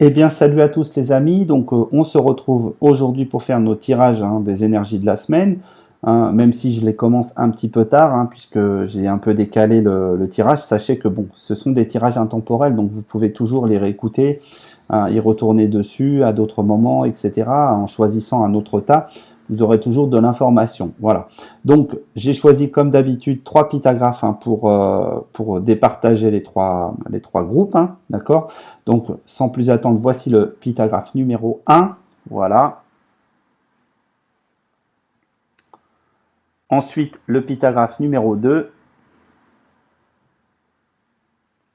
Eh bien, salut à tous les amis. Donc, on se retrouve aujourd'hui pour faire nos tirages des énergies de la semaine. Même si je les commence un petit peu tard, puisque j'ai un peu décalé le tirage. Sachez que bon, ce sont des tirages intemporels, donc vous pouvez toujours les réécouter, y retourner dessus à d'autres moments, etc. En choisissant un autre tas, vous aurez toujours de l'information. Voilà. Donc, j'ai choisi comme d'habitude trois pytagraphes pour départager les trois groupes. D'accord. Donc, sans plus attendre, voici le pytagraphe numéro 1. Voilà. Ensuite, le pytagraphe numéro 2.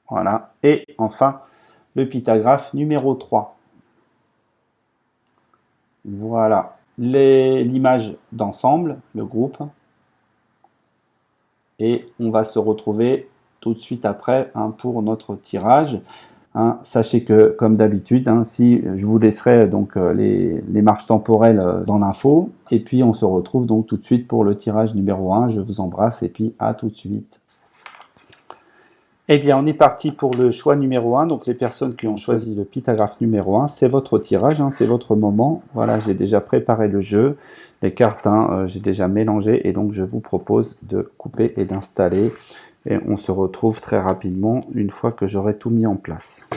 Voilà. Et enfin, le pytagraphe numéro 3. Voilà. L'image d'ensemble, le groupe. Et on va se retrouver tout de suite après pour notre tirage. Sachez que, comme d'habitude, si je vous laisserai donc les marches temporelles dans l'info, et puis on se retrouve donc tout de suite pour le tirage numéro 1. Je vous embrasse et puis à tout de suite. Eh bien, on est parti pour le choix numéro 1. Donc, les personnes qui ont choisi le pytagraphe numéro 1, c'est votre tirage, c'est votre moment. Voilà, j'ai déjà préparé le jeu. Les cartes, j'ai déjà mélangé. Et donc, je vous propose de couper et d'installer. Et on se retrouve très rapidement une fois que j'aurai tout mis en place.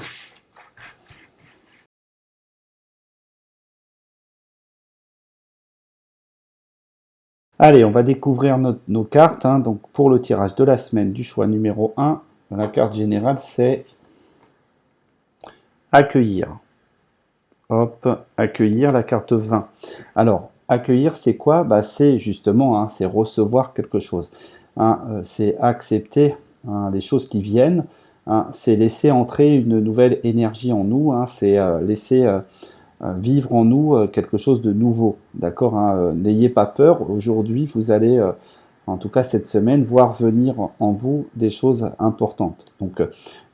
Allez, on va découvrir nos cartes. Donc, pour le tirage de la semaine du choix numéro 1, la carte générale, c'est accueillir. Hop, accueillir la carte 20. Alors, accueillir, c'est quoi? C'est justement, c'est recevoir quelque chose. C'est accepter les choses qui viennent. C'est laisser entrer une nouvelle énergie en nous. C'est laisser vivre en nous quelque chose de nouveau. D'accord. N'ayez pas peur. Aujourd'hui, vous allez, en tout cas cette semaine, voir venir en vous des choses importantes. Donc,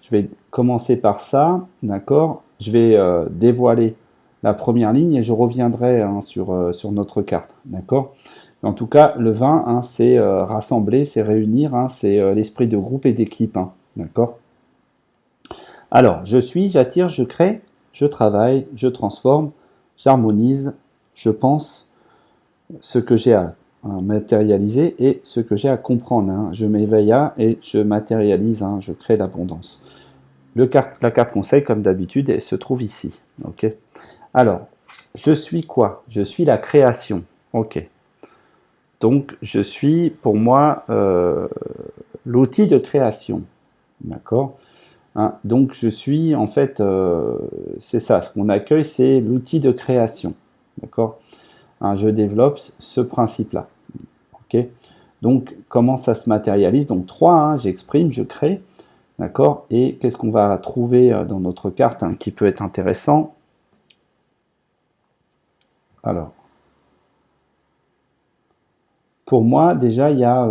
je vais commencer par ça. D'accord. Je vais dévoiler la première ligne et je reviendrai sur notre carte. D'accord. En tout cas, le 20, c'est rassembler, c'est réunir, c'est l'esprit de groupe et d'équipe. D'accord. Alors, je suis, j'attire, je crée, je travaille, je transforme, j'harmonise, je pense ce que j'ai à matérialiser et ce que j'ai à comprendre. Je m'éveille et je matérialise, je crée l'abondance. La carte conseil, comme d'habitude, elle se trouve ici. Ok. Alors, je suis quoi? Je suis la création. Ok. Donc, je suis, pour moi, l'outil de création. D'accord. Donc, je suis, en fait, c'est ça. Ce qu'on accueille, c'est l'outil de création. D'accord. Je développe ce principe-là. Ok. Donc, comment ça se matérialise? Donc, 3, j'exprime, je crée. D'accord. Et qu'est-ce qu'on va trouver dans notre carte qui peut être intéressant? Alors, pour moi, déjà, il y a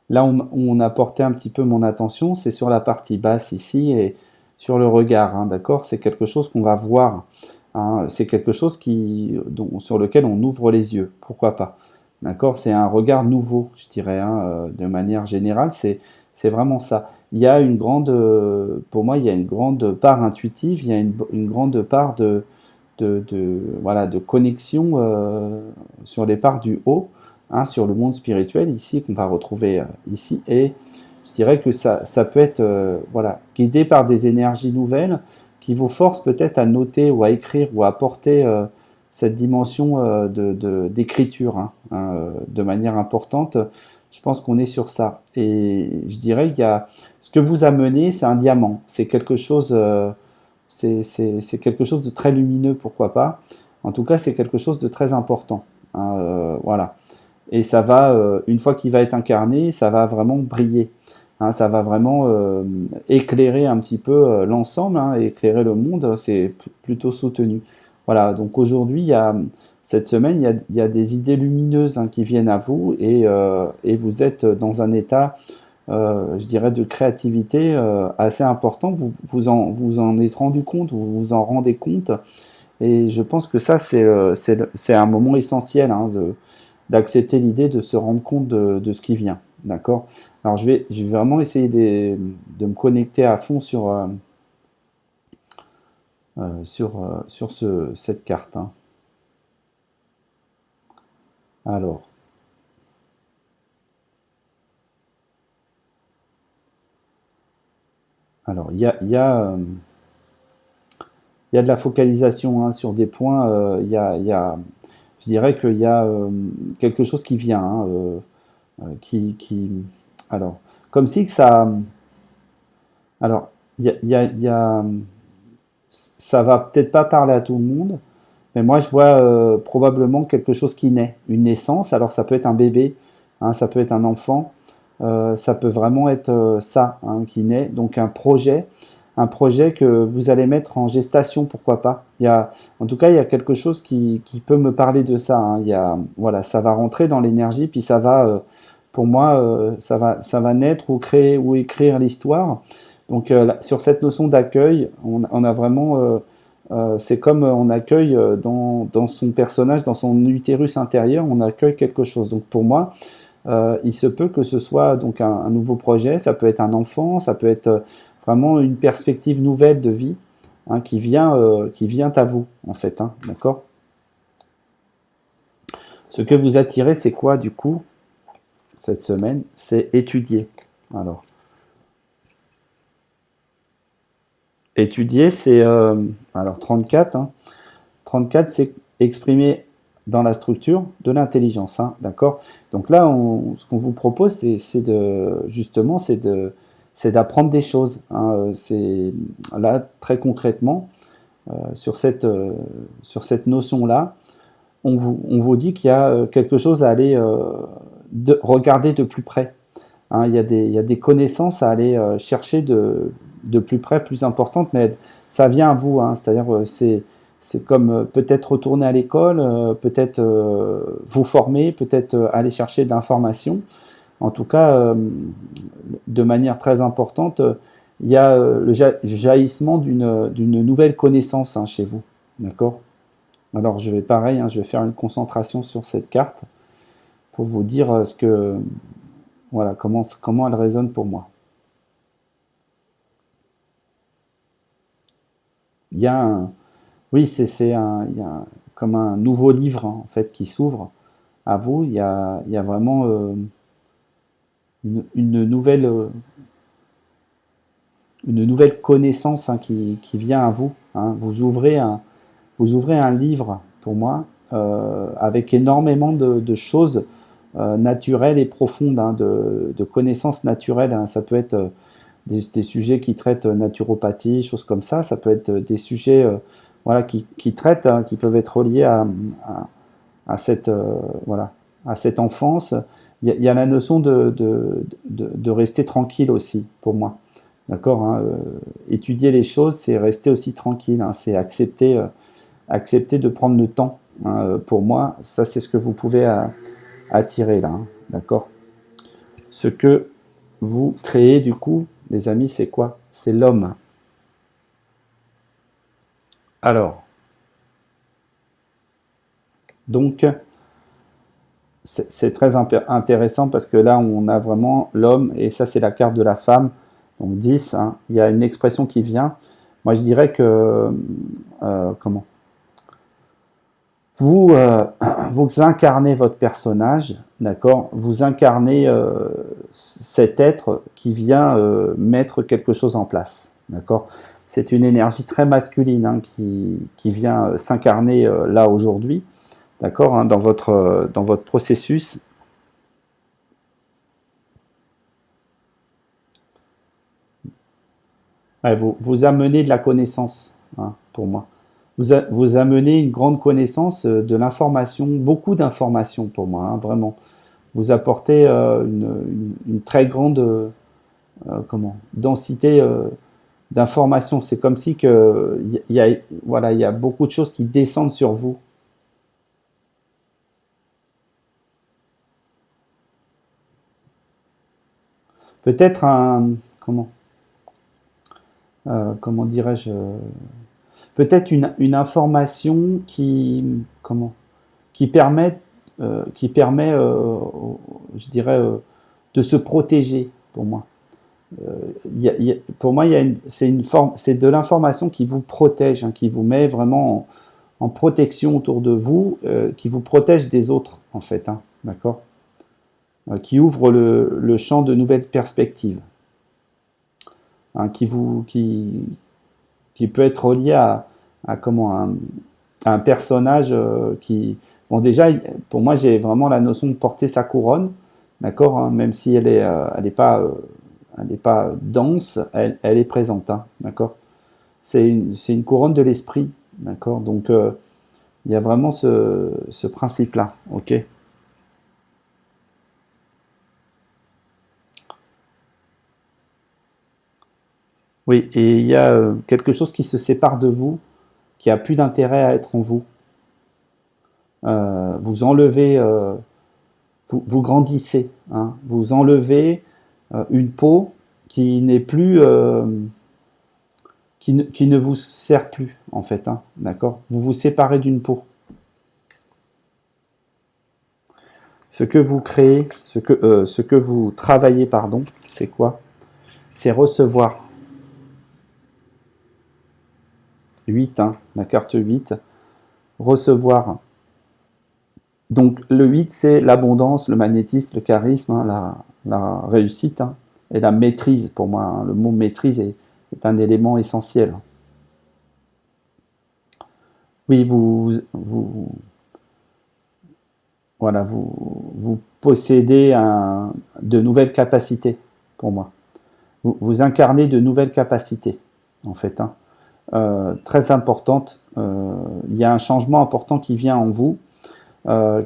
là où on a porté un petit peu mon attention, c'est sur la partie basse ici et sur le regard. D'accord. C'est quelque chose qu'on va voir. C'est quelque chose sur lequel on ouvre les yeux. Pourquoi pas? D'accord. C'est un regard nouveau, je dirais, de manière générale. C'est vraiment ça. Il y a une grande, pour moi, il y a une grande part intuitive. Il y a une grande part voilà, de connexion sur les parts du haut, sur le monde spirituel ici qu'on va retrouver ici. Et je dirais que ça peut être voilà, guidé par des énergies nouvelles qui vous forcent peut-être à noter ou à écrire ou à apporter cette dimension d'écriture de manière importante. Je pense qu'on est sur ça. Et je dirais qu'il y a ce que vous amenez, c'est un diamant. C'est quelque chose, c'est quelque chose de très lumineux, pourquoi pas. En tout cas, c'est quelque chose de très important. Voilà. Et ça va, une fois qu'il va être incarné, ça va vraiment briller. Ça va vraiment éclairer un petit peu l'ensemble, éclairer le monde. C'est plutôt soutenu. Voilà. Donc aujourd'hui, cette semaine, il y a des idées lumineuses qui viennent à vous et vous êtes dans un état, je dirais, de créativité assez important. Vous en êtes rendu compte, vous vous en rendez compte. Et je pense que ça, c'est un moment essentiel d'accepter l'idée de se rendre compte de ce qui vient. D'accord. Alors, je vais vraiment essayer de me connecter à fond sur cette carte, hein. Alors, il y a de la focalisation, hein, sur des points. Je dirais qu'il y a quelque chose qui vient, hein, alors, comme si que ça, alors, ça va peut-être pas parler à tout le monde, mais moi je vois probablement quelque chose qui naît, une naissance. Alors ça peut être un bébé, hein, ça peut être un enfant, ça peut vraiment être ça, hein, qui naît. Donc un projet que vous allez mettre en gestation, pourquoi pas. En tout cas, il y a quelque chose qui peut me parler de ça, hein. Voilà, ça va rentrer dans l'énergie, puis ça va, pour moi, ça va naître ou créer ou écrire l'histoire. Donc sur cette notion d'accueil, on a vraiment, c'est comme on accueille dans son personnage, dans son utérus intérieur, on accueille quelque chose. Donc pour moi, il se peut que ce soit donc un nouveau projet, ça peut être un enfant, ça peut être vraiment une perspective nouvelle de vie, hein, qui vient à vous, en fait, hein, d'accord. Ce que vous attirez, c'est quoi du coup, cette semaine? C'est étudier. Alors, étudier, c'est alors 34, hein. 34, c'est exprimer dans la structure de l'intelligence, hein, d'accord. Donc là, ce qu'on vous propose, justement, c'est d'apprendre des choses, hein. C'est là très concrètement sur cette notion-là, on vous dit qu'il y a quelque chose à aller regarder de plus près, hein. Il y a des connaissances à aller chercher de plus près, plus importantes, mais ça vient à vous, hein. C'est-à-dire, c'est comme peut-être retourner à l'école, peut-être vous former, peut-être aller chercher de l'information. En tout cas, de manière très importante, il y a le jaillissement d'une nouvelle connaissance, hein, chez vous. D'accord. Alors je vais pareil, hein, je vais faire une concentration sur cette carte pour vous dire voilà, comment elle résonne pour moi. Il y a oui, il y a comme un nouveau livre, hein, en fait, qui s'ouvre à vous. Il y a vraiment une nouvelle connaissance, hein, qui vient à vous, hein. Vous ouvrez un livre, pour moi, avec énormément de choses naturelles et profondes, hein, de connaissances naturelles, hein. Ça peut être des sujets qui traitent naturopathie, choses comme ça. Ça peut être des sujets, voilà, qui traitent, hein, qui peuvent être reliés à cette, voilà, à cette enfance. Il y a la notion de rester tranquille aussi, pour moi. D'accord, hein, étudier les choses, c'est rester aussi tranquille, hein, c'est accepter de prendre le temps, hein. Pour moi, ça, c'est ce que vous pouvez attirer là, hein. D'accord. Ce que vous créez, du coup, les amis, c'est quoi? C'est l'homme. Alors, donc, c'est très intéressant parce que là, on a vraiment l'homme, et ça, c'est la carte de la femme. Donc 10, hein, il y a une expression qui vient. Moi, je dirais que, comment? Vous, vous incarnez votre personnage, d'accord? Vous incarnez cet être qui vient mettre quelque chose en place, d'accord? C'est une énergie très masculine, hein, qui vient s'incarner là aujourd'hui, d'accord, hein, dans votre processus. Ouais, vous amenez de la connaissance, hein, pour moi. Vous amenez une grande connaissance de l'information, beaucoup d'informations pour moi, hein, vraiment. Vous apportez une très grande densité d'informations. C'est comme si que, voilà, il y a beaucoup de choses qui descendent sur vous. Peut-être comment dirais-je, peut-être une information qui permet, je dirais, de se protéger, pour moi. Pour moi, c'est une forme, c'est de l'information qui vous protège, hein, qui vous met vraiment en protection autour de vous, qui vous protège des autres, en fait, hein, d'accord? Qui ouvre le champ de nouvelles perspectives, hein, qui peut être relié à comment, à un personnage qui... Bon, déjà, pour moi, j'ai vraiment la notion de porter sa couronne, d'accord, hein, même si elle est pas dense, elle est présente, hein, d'accord. C'est une couronne de l'esprit, d'accord. Donc, il y a vraiment ce principe-là, ok. Oui, et il y a quelque chose qui se sépare de vous, qui a plus d'intérêt à être en vous. Vous enlevez, vous grandissez, hein. Vous enlevez une peau qui n'est plus, qui ne vous sert plus, en fait, hein, d'accord. Vous vous séparez d'une peau. Ce que vous créez, ce que vous travaillez, pardon, c'est quoi? C'est recevoir. 8, hein, la carte 8. Recevoir. Donc le 8, c'est l'abondance, le magnétisme, le charisme, hein, la réussite, hein, et la maîtrise. Pour moi, hein, le mot maîtrise est un élément essentiel. Oui, voilà, vous possédez de nouvelles capacités, pour moi. Vous incarnez de nouvelles capacités, en fait, hein, très importantes. Il y a un changement important qui vient en vous,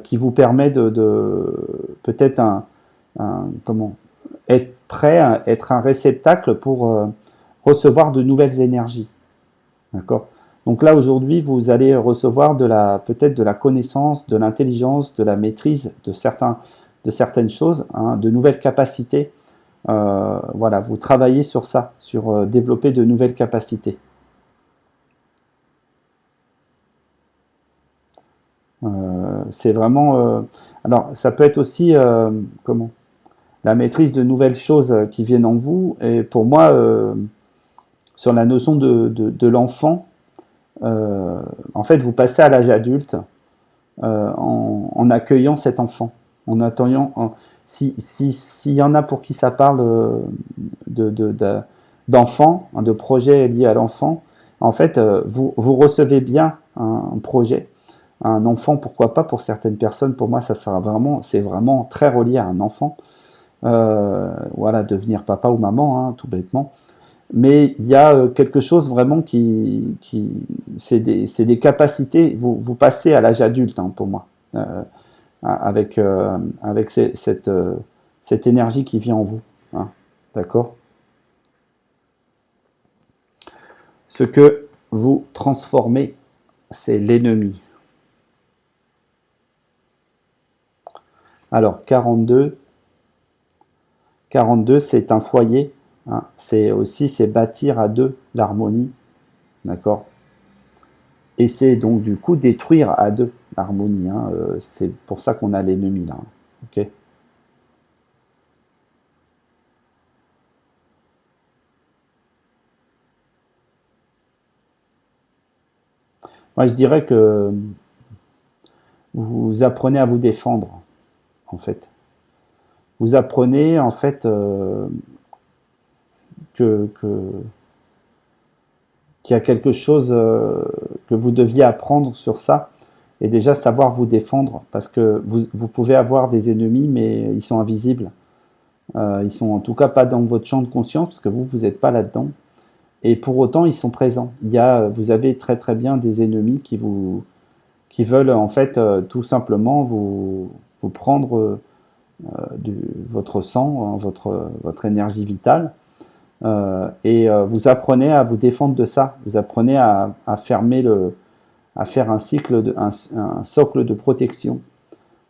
qui vous permet peut-être comment, être prêt, être un réceptacle pour recevoir de nouvelles énergies. D'accord. Donc là, aujourd'hui, vous allez recevoir peut-être de la connaissance, de l'intelligence, de la maîtrise de certaines choses, hein, de nouvelles capacités. Voilà, vous travaillez sur ça, sur développer de nouvelles capacités. C'est vraiment. Alors, ça peut être aussi comment, la maîtrise de nouvelles choses qui viennent en vous. Et pour moi, sur la notion de l'enfant, en fait, vous passez à l'âge adulte en accueillant cet enfant, en attendant. S'il y en a pour qui ça parle de, de, de, d'enfant, hein, de projet lié à l'enfant, en fait, vous recevez bien un projet, un enfant, pourquoi pas pour certaines personnes. Pour moi, ça sera vraiment, c'est vraiment très relié à un enfant. Voilà, devenir papa ou maman, hein, tout bêtement. Mais il y a quelque chose vraiment c'est des capacités. Vous passez à l'âge adulte, hein, pour moi, avec cette énergie qui vient en vous, hein, d'accord. Ce que vous transformez, c'est l'ennemi. Alors 42, c'est un foyer, hein, c'est bâtir à deux l'harmonie, d'accord. Et c'est donc du coup détruire à deux l'harmonie, hein, c'est pour ça qu'on a l'ennemi là, ok. Moi je dirais que vous apprenez à vous défendre, en fait. Vous apprenez en fait que, que- qu'il y a quelque chose que vous deviez apprendre sur ça et déjà savoir vous défendre parce que vous pouvez avoir des ennemis mais ils sont invisibles. Ils sont en tout cas pas dans votre champ de conscience parce que vous n'êtes pas là-dedans. Et pour autant, ils sont présents. Vous avez très très bien des ennemis qui veulent en fait tout simplement vous prendre du, votre sang, hein, votre énergie vitale. Et vous apprenez à vous défendre de ça. Vous apprenez à faire un cycle, un socle de protection.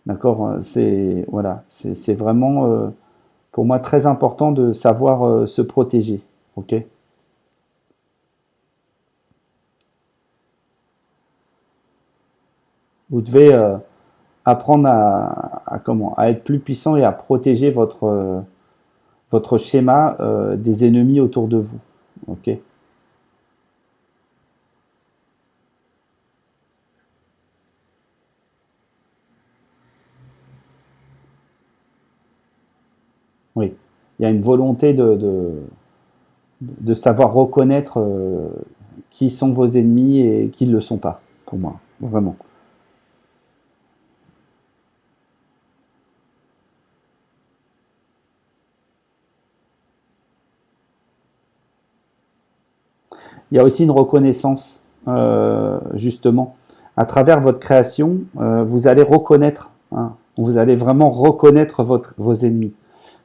D'accord. C'est voilà, c'est vraiment pour moi très important de savoir se protéger. Ok. Vous devez apprendre à comment à être plus puissant et à protéger votre schéma des ennemis autour de vous. Ok. Oui. Il y a une volonté de savoir reconnaître qui sont vos ennemis et qui ne le sont pas, pour moi, vraiment. Il y a aussi une reconnaissance, justement. À travers votre création, vous allez reconnaître, hein, vous allez vraiment reconnaître vos ennemis.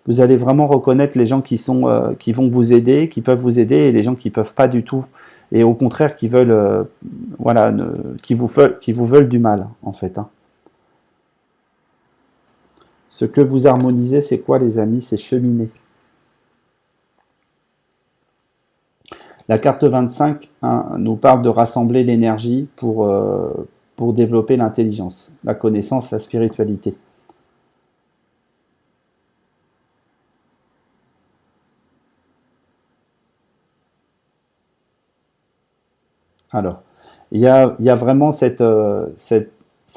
Vous allez vraiment reconnaître les gens qui vont vous aider, qui peuvent vous aider, et les gens qui ne peuvent pas du tout. Et au contraire, qui veulent, voilà, qui vous veulent du mal, en fait. Hein. Ce que vous harmonisez, c'est quoi, les amis? C'est cheminer. La carte 25 hein, nous parle de rassembler l'énergie pour développer l'intelligence, la connaissance, la spiritualité. Alors, il y a vraiment cette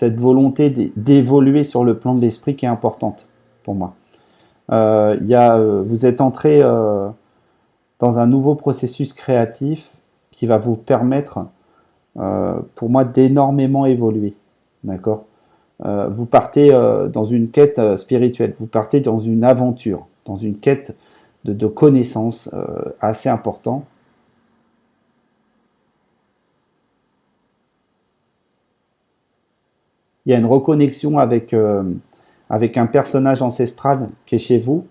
volonté d'évoluer sur le plan de l'esprit qui est importante pour moi. Vous êtes entré dans un nouveau processus créatif qui va vous permettre, pour moi, d'énormément évoluer. D'accord. Vous partez dans une quête spirituelle, vous partez dans une aventure, dans une quête de connaissances assez important. Il y a une reconnexion avec un personnage ancestral qui est chez vous.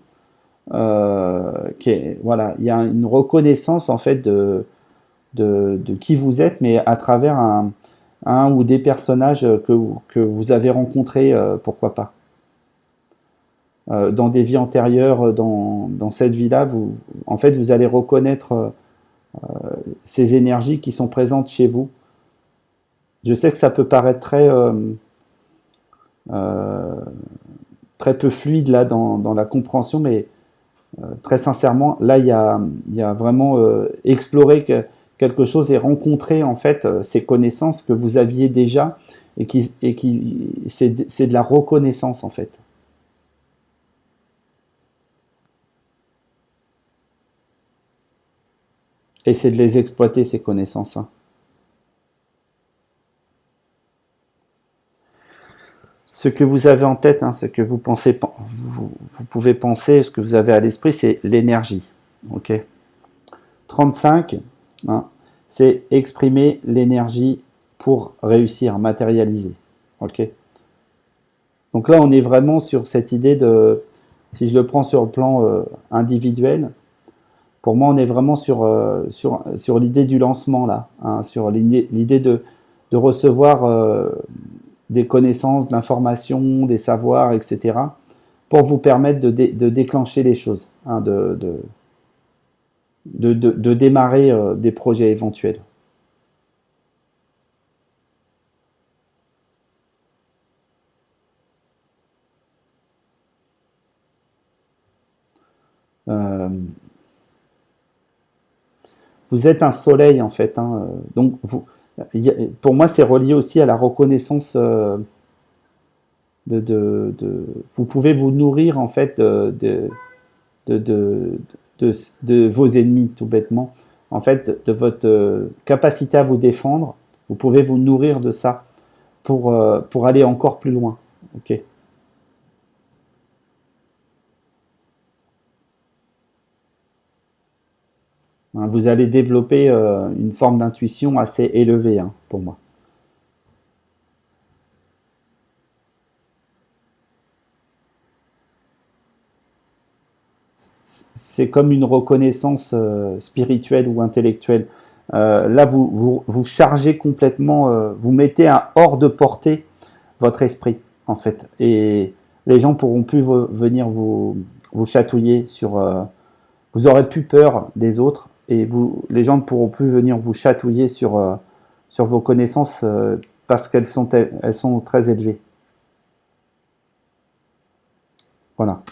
Voilà, il y a une reconnaissance en fait de qui vous êtes, mais à travers un ou des personnages que vous avez rencontrés, pourquoi pas. Dans des vies antérieures, dans cette vie-là, en fait, vous allez reconnaître ces énergies qui sont présentes chez vous. Je sais que ça peut paraître euh, très peu fluide là dans la compréhension, mais très sincèrement, là, il y a vraiment exploré quelque chose et rencontré en fait ces connaissances que vous aviez déjà c'est de la reconnaissance en fait. Et c'est de les exploiter ces connaissances. Hein. Ce que vous avez en tête, hein, ce que vous pensez, vous pouvez penser, ce que vous avez à l'esprit, c'est l'énergie. Ok. 35, hein, c'est exprimer l'énergie pour réussir, matérialiser. Ok. Donc là, on est vraiment sur cette idée si je le prends sur le plan individuel, pour moi, on est vraiment sur l'idée du lancement là, hein, sur l'idée de recevoir des connaissances, de l'information, des savoirs, etc., pour vous permettre de déclencher les choses, hein, de démarrer des projets éventuels. Euh, vous êtes un soleil en fait, hein, donc pour moi c'est relié aussi à la reconnaissance vous pouvez vous nourrir en fait de, de, de vos ennemis tout bêtement, en fait de votre capacité à vous défendre, vous pouvez vous nourrir de ça pour aller encore plus loin. Ok. Hein, vous allez développer une forme d'intuition assez élevée hein, pour moi. C'est comme une reconnaissance spirituelle ou intellectuelle. Là, vous chargez complètement, vous mettez hors de portée votre esprit, en fait. Et les gens pourront plus venir vous chatouiller vous aurez plus peur des autres et les gens ne pourront plus venir vous chatouiller sur vos connaissances parce elles sont très élevées. Voilà.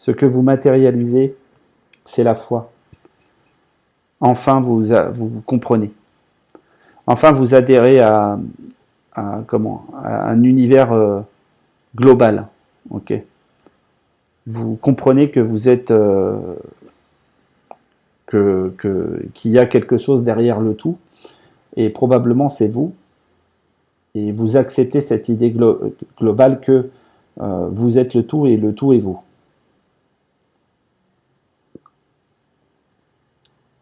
Ce que vous matérialisez, c'est la foi. Enfin, vous comprenez. Enfin, vous adhérez à un univers global. Ok. Vous comprenez que vous êtes qu'il y a quelque chose derrière le tout, et probablement c'est vous. Et vous acceptez cette idée globale que vous êtes le tout et le tout est vous.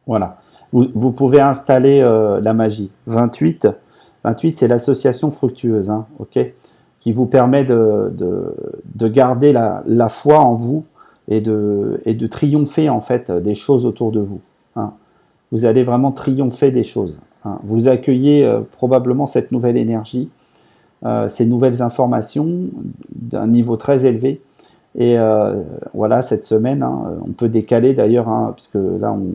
Voilà. Vous pouvez installer la magie. 28, c'est l'association fructueuse, hein, ok, qui vous permet de garder la foi en vous et de triompher en fait des choses autour de vous. Hein. Vous allez vraiment triompher des choses. Hein. Vous accueillez probablement cette nouvelle énergie, ces nouvelles informations d'un niveau très élevé. Et voilà, cette semaine, hein, on peut décaler d'ailleurs, hein, puisque là on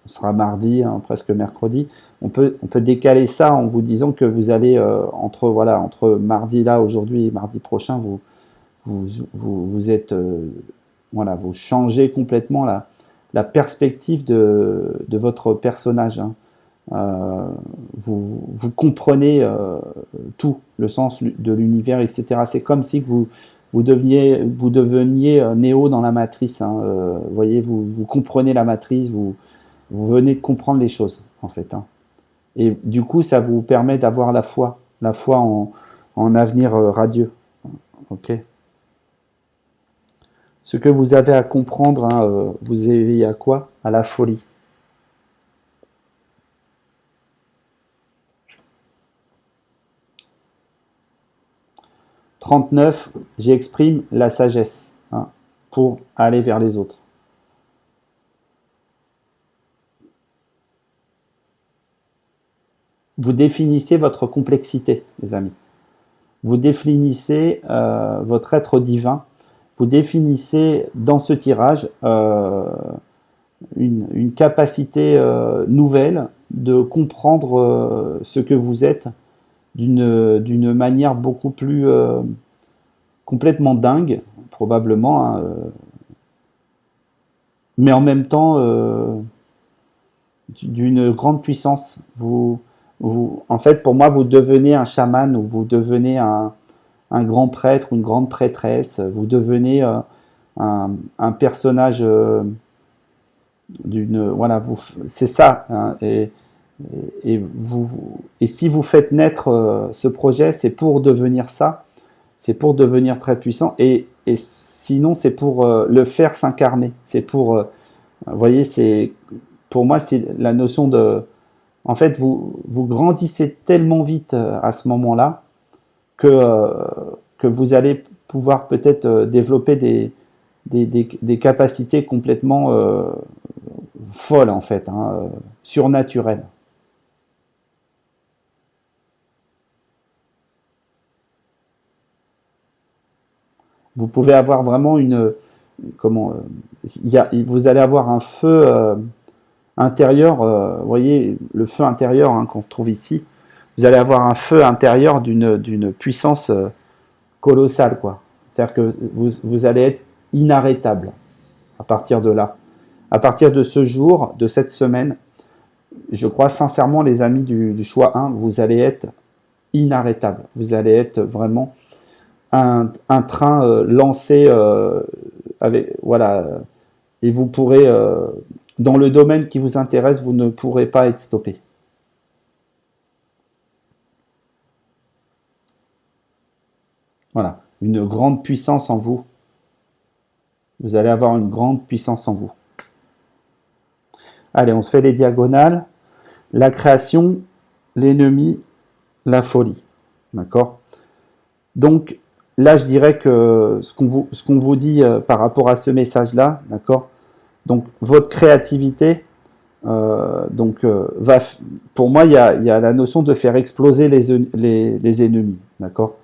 sera mardi, hein, presque mercredi. On peut décaler ça en vous disant que vous allez entre mardi là aujourd'hui et mardi prochain, vous êtes voilà, vous changez complètement la perspective de votre personnage. Hein. Vous comprenez tout, le sens de l'univers, etc. C'est comme si vous deveniez Néo dans la matrice. Hein. Vous voyez, vous comprenez la matrice, vous venez de comprendre les choses, en fait. Hein. Et du coup, ça vous permet d'avoir la foi en avenir radieux. Ok. Ce que vous avez à comprendre, hein, vous éveillez à quoi? À la folie. 39, j'exprime la sagesse, hein, pour aller vers les autres. Vous définissez votre complexité, les amis. Vous définissez votre être divin. Vous définissez dans ce tirage une capacité nouvelle de comprendre ce que vous êtes d'une manière beaucoup plus complètement dingue, probablement, hein, mais en même temps d'une grande puissance. En fait, pour moi, vous devenez un chaman ou vous devenez un grand prêtre ou une grande prêtresse. Vous devenez un personnage voilà, c'est ça. Hein, et si vous faites naître ce projet, c'est pour devenir ça. C'est pour devenir très puissant. Et sinon, c'est pour le faire s'incarner. C'est pour, vous voyez, pour moi, c'est la notion de. En fait, vous grandissez tellement vite à ce moment-là que vous allez pouvoir peut-être développer des capacités complètement folles, en fait, hein, surnaturelles. Vous pouvez avoir vraiment vous allez avoir un feu intérieur, vous voyez, le feu intérieur, hein, qu'on trouve ici, vous allez avoir un feu intérieur d'une puissance colossale, quoi. C'est-à-dire que vous allez être inarrêtable à partir de là. À partir de ce jour, de cette semaine, je crois sincèrement, les amis du choix 1, vous allez être inarrêtable. Vous allez être vraiment un train lancé voilà, et vous pourrez, dans le domaine qui vous intéresse, vous ne pourrez pas être stoppé. Voilà, une grande puissance en vous. Vous allez avoir une grande puissance en vous. Allez, on se fait les diagonales. La création, l'ennemi, la folie. D'accord? Donc, là, je dirais que ce qu'on vous dit par rapport à ce message-là, d'accord? Donc, votre créativité, pour moi, il y a la notion de faire exploser les ennemis, d'accord?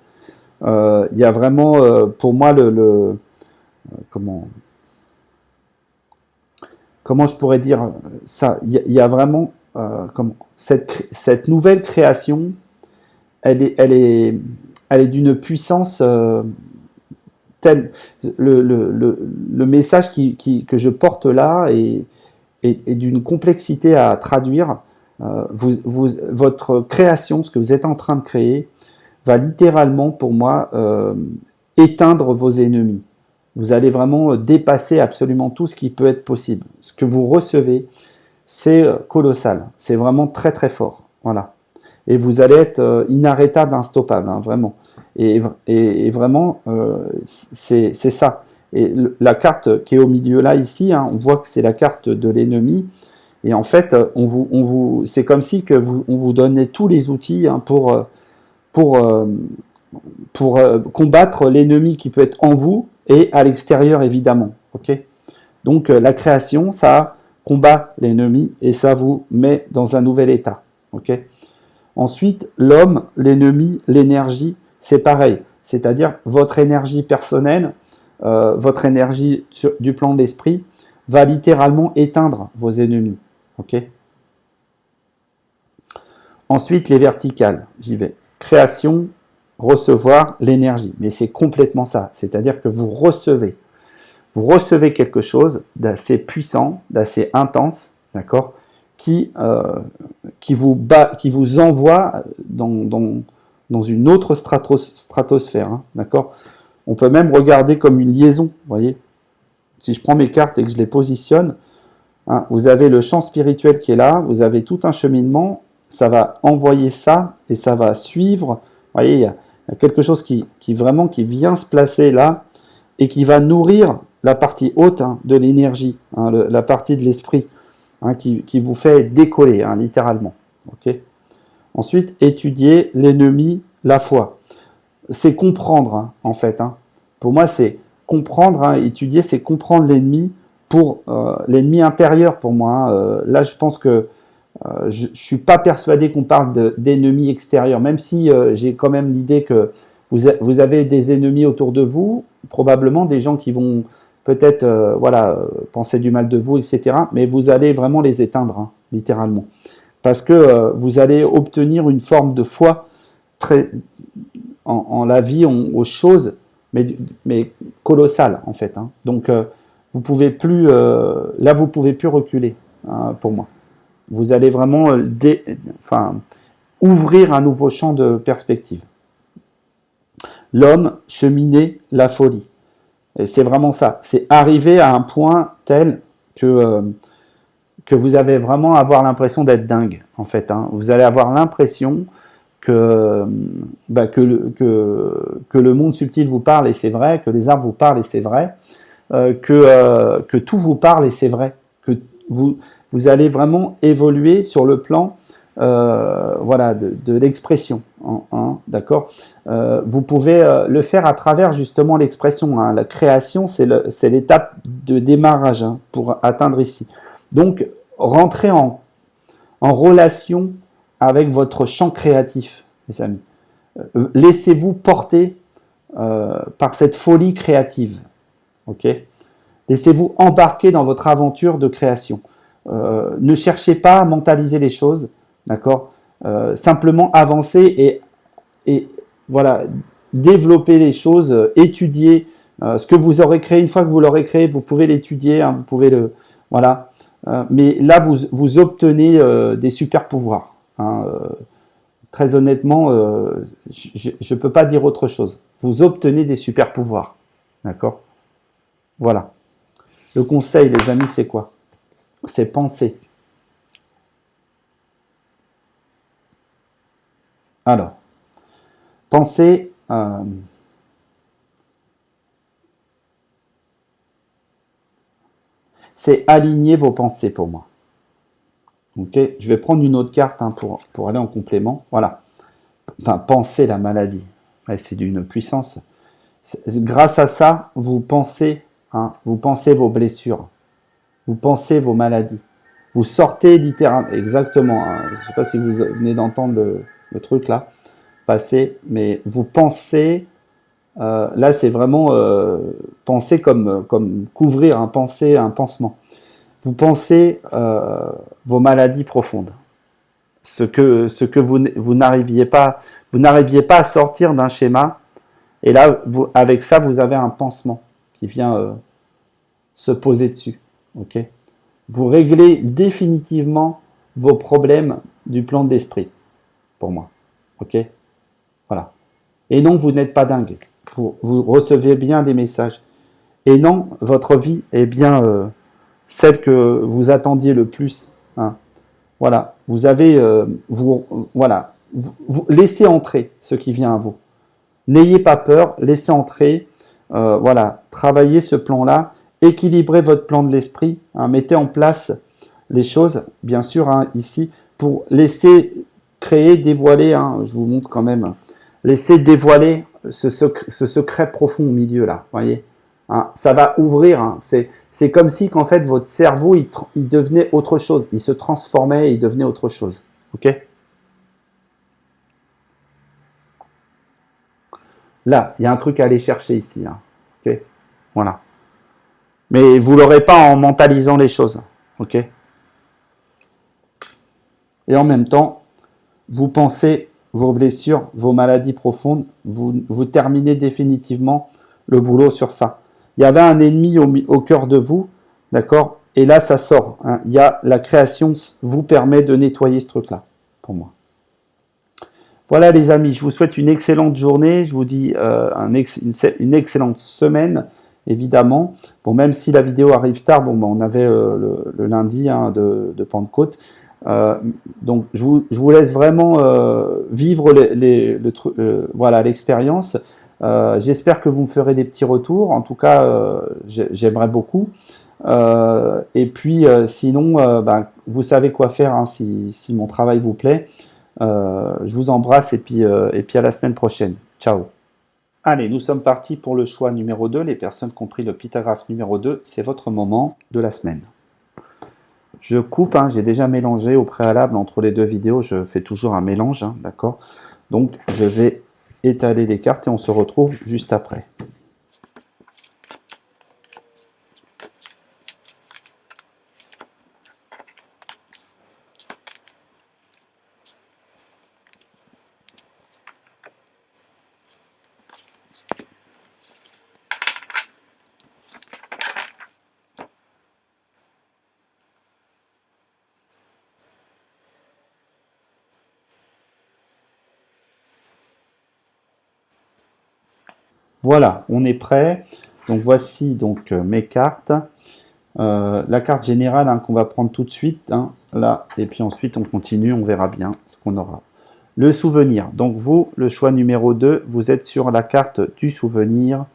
Il y a vraiment, pour moi, comment je pourrais dire ça? Il y a vraiment cette nouvelle création, elle est d'une puissance le message que je porte là est d'une complexité à traduire. Votre création, ce que vous êtes en train de créer, va littéralement, pour moi, éteindre vos ennemis. Vous allez vraiment dépasser absolument tout ce qui peut être possible. Ce que vous recevez, c'est colossal. C'est vraiment très très fort. Voilà. Et vous allez être inarrêtable, instoppable, hein, vraiment. Et vraiment, c'est ça. Et la carte qui est au milieu là, ici, hein, on voit que c'est la carte de l'ennemi. Et en fait, c'est comme si on vous donnait tous les outils, hein, pour combattre l'ennemi qui peut être en vous et à l'extérieur, évidemment. Okay, donc, la création, ça combat l'ennemi et ça vous met dans un nouvel état. Okay, ensuite, l'homme, l'ennemi, l'énergie, c'est pareil. C'est-à-dire votre énergie personnelle, votre énergie du plan de l'esprit va littéralement éteindre vos ennemis. Okay, ensuite, les verticales, j'y vais. Création, recevoir l'énergie. Mais c'est complètement ça. C'est-à-dire que vous recevez quelque chose d'assez puissant, d'assez intense, d'accord, qui vous envoie dans une autre stratosphère, hein, d'accord. On peut même regarder comme une liaison, vous voyez. Si je prends mes cartes et que je les positionne, hein, vous avez le champ spirituel qui est là, vous avez tout un cheminement, ça va envoyer ça et ça va suivre. Vous voyez, il y a quelque chose qui vient se placer là et qui va nourrir la partie haute, hein, de l'énergie, hein, la partie de l'esprit, hein, qui vous fait décoller, hein, littéralement. Okay, ensuite, étudier l'ennemi, la foi. C'est comprendre, hein, en fait. Hein. Pour moi, c'est comprendre, hein, étudier, c'est comprendre l'ennemi pour l'ennemi intérieur, pour moi. Hein. Là, je pense que je ne suis pas persuadé qu'on parle d'ennemis extérieurs, même si j'ai quand même l'idée que vous avez des ennemis autour de vous, probablement des gens qui vont peut-être penser du mal de vous, etc. Mais vous allez vraiment les éteindre, hein, littéralement. Parce que vous allez obtenir une forme de foi très, en la vie, aux choses, mais colossale, en fait. Hein. Donc, vous pouvez plus, là, vous pouvez plus reculer, hein, pour moi. Vous allez vraiment ouvrir un nouveau champ de perspective. L'homme, cheminer, la folie. Et c'est vraiment ça. C'est arriver à un point tel que vous allez vraiment avoir l'impression d'être dingue, en fait. Hein. Vous allez avoir l'impression que le monde subtil vous parle et c'est vrai, que les arbres vous parlent et c'est vrai, que tout vous parle et c'est vrai, que vous allez vraiment évoluer sur le plan de l'expression, hein, d'accord. Vous pouvez le faire à travers justement l'expression, hein. La création, c'est l'étape de démarrage, hein, pour atteindre ici. Donc, rentrez en relation avec votre champ créatif, mes amis. Laissez-vous porter par cette folie créative. Okay, laissez-vous embarquer dans votre aventure de création. Ne cherchez pas à mentaliser les choses, d'accord. Simplement avancer et voilà, développer les choses, étudier ce que vous aurez créé. Une fois que vous l'aurez créé, vous pouvez l'étudier, hein, vous pouvez le... Voilà. Mais là, vous obtenez des super pouvoirs. Hein, très honnêtement, je ne peux pas dire autre chose. Vous obtenez des super pouvoirs. D'accord ? Voilà. Le conseil, les amis, c'est quoi? C'est penser. Alors, penser... c'est aligner vos pensées pour moi. Ok, je vais prendre une autre carte, hein, pour aller en complément. Voilà. Enfin, penser la maladie. Ouais, c'est d'une puissance. Grâce à ça, vous pensez, hein, vous pensez vos blessures. Vous pensez vos maladies. Vous sortez littéralement. Exactement. Hein, je ne sais pas si vous venez d'entendre le truc là passer, mais vous pensez. Là, c'est vraiment penser comme couvrir un pansement. Vous pensez vos maladies profondes, ce que vous n'arriviez pas à sortir d'un schéma, Et là, avec ça, vous avez un pansement qui vient se poser dessus. Ok. Vous réglez définitivement vos problèmes du plan de l'esprit, pour moi. Ok. Voilà. Et non, vous n'êtes pas dingue. Vous recevez bien des messages. Et non, votre vie est bien celle que vous attendiez le plus. Hein. Voilà. Vous avez, voilà. Vous laissez entrer ce qui vient à vous. N'ayez pas peur, laissez entrer. Voilà. Travaillez ce plan-là. Équilibrez votre plan de l'esprit. Hein, mettez en place les choses, bien sûr, hein, ici, pour laisser créer, dévoiler. Hein, je vous montre quand même. Laissez dévoiler ce secret profond au milieu là, voyez. Hein, ça va ouvrir. Hein, c'est comme si qu'en fait votre cerveau il devenait autre chose, il se transformait, il devenait autre chose. Ok. Là, il y a un truc à aller chercher ici. Hein. Ok. Voilà. Mais vous l'aurez pas en mentalisant les choses. Ok. Et en même temps, vous pensez vos blessures, vos maladies profondes, vous terminez définitivement le boulot sur ça. Il y avait un ennemi au cœur de vous, d'accord? Et là, ça sort. Hein. Il y a la création vous permet de nettoyer ce truc-là, pour moi. Voilà les amis, je vous souhaite une excellente journée, je vous dis une excellente semaine, évidemment. Bon, même si la vidéo arrive tard, bon, ben, on avait le lundi hein, de Pentecôte. Donc je vous laisse vraiment vivre voilà, l'expérience. J'espère que vous me ferez des petits retours. En tout cas, j'aimerais beaucoup. Et puis sinon, ben, vous savez quoi faire hein, si mon travail vous plaît. Je vous embrasse et puis à la semaine prochaine. Ciao. Allez, nous sommes partis pour le choix numéro 2. Les personnes qui ont pris le pythagraphe numéro 2, c'est votre moment de la semaine. Je coupe, hein, j'ai déjà mélangé au préalable entre les deux vidéos, je fais toujours un mélange, hein, d'accord? Donc je vais étaler les cartes et on se retrouve juste après. Voilà, on est prêt. Donc voici donc mes cartes. La carte générale hein, qu'on va prendre tout de suite, hein, là, et puis ensuite on continue, on verra bien ce qu'on aura. Le souvenir. Donc vous, le choix numéro 2, vous êtes sur la carte du souvenir.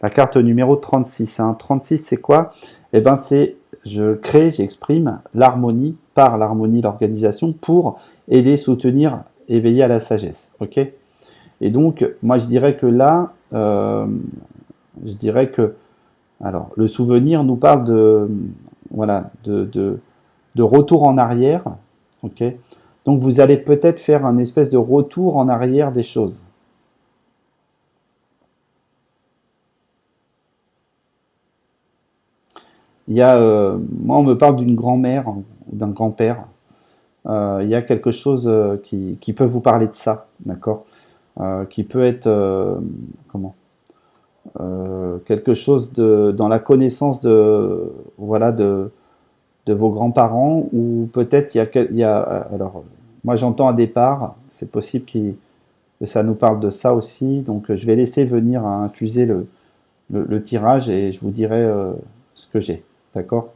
La carte numéro 36. Hein. 36, c'est quoi? Eh bien, c'est je crée, j'exprime l'harmonie, par l'harmonie, l'organisation, pour aider, soutenir, éveiller à la sagesse. Ok? Et donc, moi, je dirais que là, je dirais que, alors, le souvenir nous parle de, voilà, de retour en arrière. Ok? Donc, vous allez peut-être faire un espèce de retour en arrière des choses. Il y a, moi, on me parle d'une grand-mère ou d'un grand-père. Il y a quelque chose qui peut vous parler de ça, d'accord? Qui peut être, comment? Quelque chose dans la connaissance de, voilà, de vos grands-parents ou peut-être il y a, alors, moi j'entends un départ, c'est possible que ça nous parle de ça aussi, donc je vais laisser venir à infuser le tirage et je vous dirai ce que j'ai. D'accord?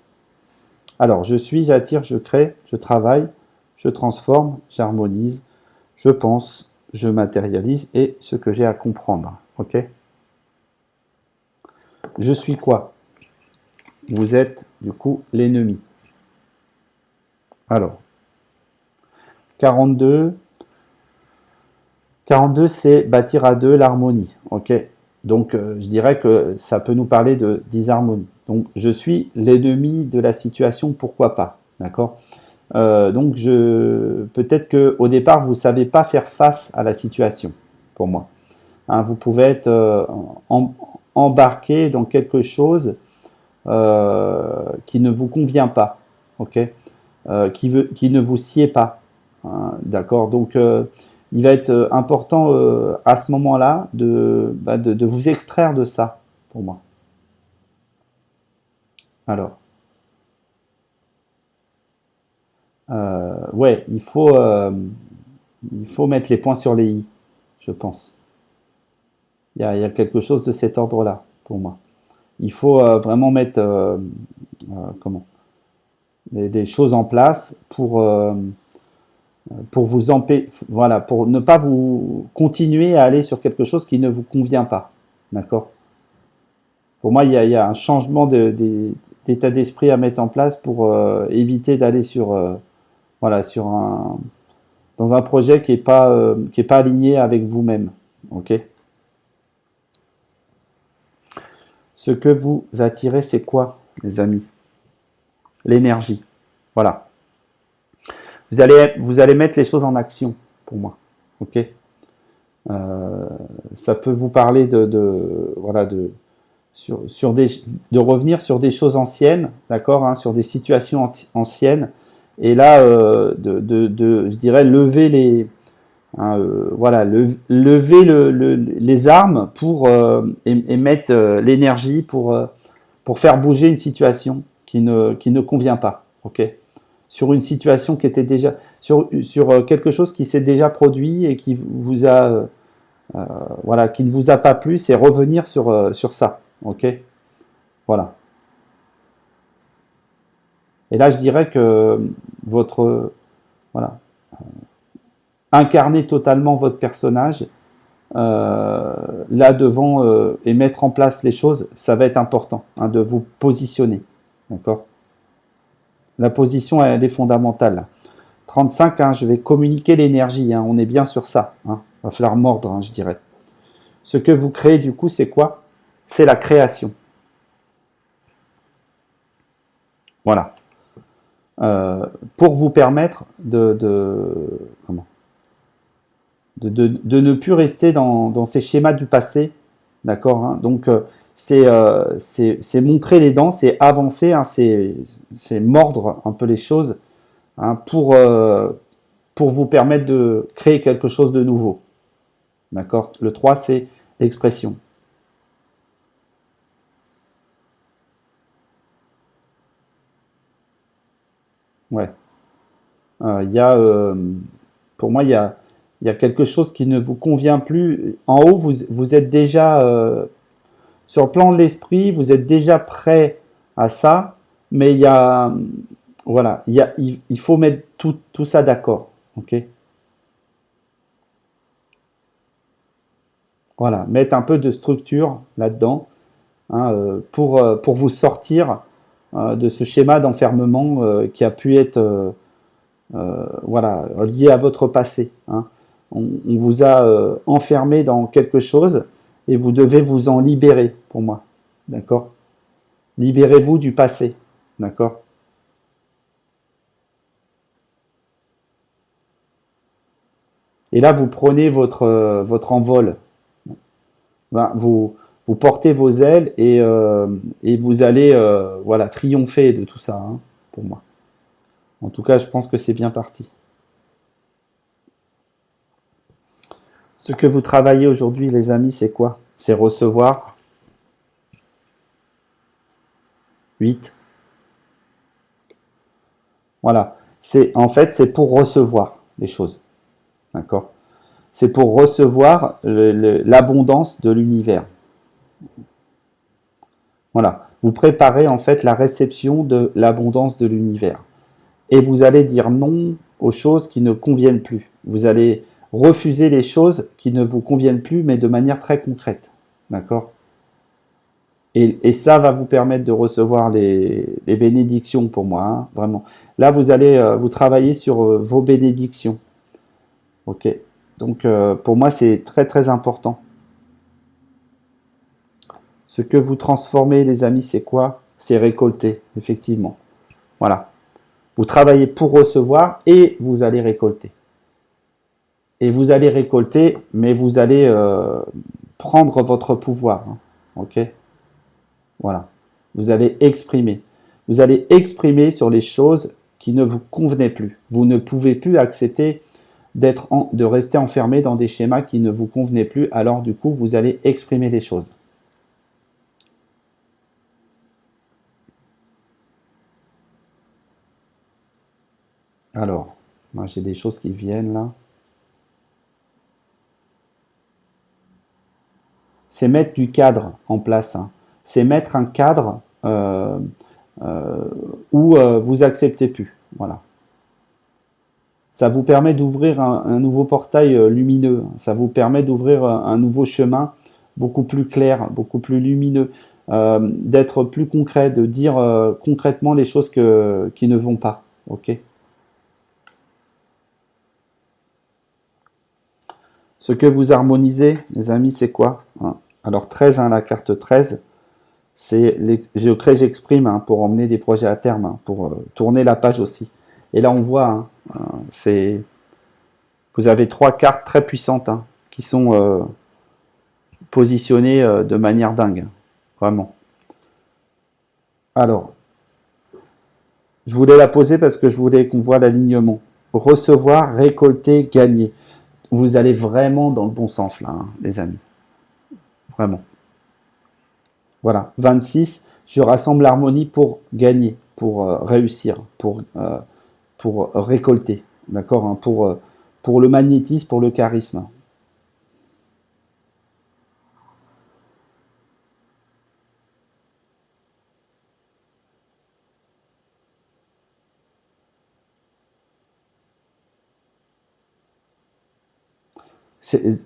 Alors, je suis, j'attire, je crée, je travaille, je transforme, j'harmonise, je pense, je matérialise et ce que j'ai à comprendre. Ok? Je suis quoi? Vous êtes, du coup, l'ennemi. Alors, 42. 42, c'est bâtir à deux l'harmonie. Ok? Donc, je dirais que ça peut nous parler de disharmonie. Donc, je suis l'ennemi de la situation, pourquoi pas. D'accord? Donc, peut-être qu'au départ, vous ne savez pas faire face à la situation, pour moi. Hein, vous pouvez être embarqué dans quelque chose qui ne vous convient pas, ok? Qui ne vous sied pas. Hein, d'accord? Donc, il va être important à ce moment-là de vous extraire de ça, pour moi. Alors, ouais, il faut mettre les points sur les i, je pense. Il y a quelque chose de cet ordre-là, pour moi. Il faut vraiment mettre comment, des choses en place pour vous voilà, pour ne pas vous continuer à aller sur quelque chose qui ne vous convient pas. D'accord? Pour moi, il y a un changement d'état d'esprit à mettre en place pour éviter d'aller sur, voilà, dans un projet qui est pas aligné avec vous-même. Ok? Ce que vous attirez, c'est quoi, les amis? L'énergie. Voilà. Vous allez mettre les choses en action, pour moi. Ok? Ça peut vous parler voilà, de revenir sur des choses anciennes, d'accord, hein, sur des situations anciennes, et là, je dirais, lever hein, voilà, lever les armes et mettre l'énergie pour faire bouger une situation qui ne convient pas, ok? Sur une situation qui était déjà, sur quelque chose qui s'est déjà produit et qui vous a, voilà, qui ne vous a pas plu, c'est revenir sur ça, ok? Voilà. Et là, je dirais que voilà, incarner totalement votre personnage, là devant et mettre en place les choses, ça va être important, hein, de vous positionner, d'accord? La position, elle est fondamentale. 35, hein, je vais communiquer l'énergie, hein, on est bien sur ça, hein, va falloir mordre, hein, je dirais. Ce que vous créez, du coup, c'est quoi? C'est la création. Voilà. Pour vous permettre comment, de ne plus rester dans ces schémas du passé, d'accord, hein. Donc, c'est montrer les dents, c'est avancer, hein, c'est mordre un peu les choses, hein, pour vous permettre de créer quelque chose de nouveau. D'accord? Le 3, c'est l'expression. Ouais. Il y a, pour moi, il y a quelque chose qui ne vous convient plus. En haut, vous êtes déjà, sur le plan de l'esprit, vous êtes déjà prêt à ça, mais il y a, voilà, il faut mettre tout ça d'accord. Ok? Voilà, mettre un peu de structure là-dedans, hein, pour vous sortir de ce schéma d'enfermement qui a pu être voilà, lié à votre passé, hein. On vous a enfermé dans quelque chose et vous devez vous en libérer, pour moi. D'accord? Libérez-vous du passé. D'accord? Et là, vous prenez votre envol. Ben, vous portez vos ailes et vous allez voilà, triompher de tout ça, hein, pour moi. En tout cas, je pense que c'est bien parti. Ce que vous travaillez aujourd'hui, les amis, c'est quoi? C'est recevoir. 8. Voilà. En fait, c'est pour recevoir les choses. D'accord? C'est pour recevoir l'abondance de l'univers. Voilà. Vous préparez en fait la réception de l'abondance de l'univers. Et vous allez dire non aux choses qui ne conviennent plus. Vous allez refuser les choses qui ne vous conviennent plus, mais de manière très concrète. D'accord? Et ça va vous permettre de recevoir les bénédictions pour moi, hein, vraiment. Là, vous allez vous travailler sur vos bénédictions. Ok? Donc, pour moi, c'est très très important. Ce que vous transformez, les amis, c'est quoi? C'est récolter, effectivement. Voilà. Vous travaillez pour recevoir et vous allez récolter. Et vous allez récolter, mais vous allez prendre votre pouvoir, hein. Ok? Voilà. Vous allez exprimer. Vous allez exprimer sur les choses qui ne vous convenaient plus. Vous ne pouvez plus accepter de rester enfermé dans des schémas qui ne vous convenaient plus. Alors du coup, vous allez exprimer les choses. Alors, moi j'ai des choses qui viennent là. C'est mettre du cadre en place, hein. C'est mettre un cadre euh, où vous acceptez plus. Voilà. Ça vous permet d'ouvrir un nouveau portail lumineux. Ça vous permet d'ouvrir un nouveau chemin beaucoup plus clair, beaucoup plus lumineux, d'être plus concret, de dire concrètement les choses qui ne vont pas. Ok. Ce que vous harmonisez, les amis, c'est quoi, hein? Alors 13, hein, la carte 13, c'est je crée, j'exprime, hein, pour emmener des projets à terme, hein, pour tourner la page aussi. Et là, on voit, hein, vous avez trois cartes très puissantes, hein, qui sont positionnées de manière dingue, vraiment. Alors, je voulais la poser parce que je voulais qu'on voit l'alignement. Recevoir, récolter, gagner. Vous allez vraiment dans le bon sens là, hein, les amis. Vraiment. Voilà. 26, je rassemble l'harmonie pour gagner, pour réussir, pour récolter. D'accord, hein, pour le magnétisme, pour le charisme.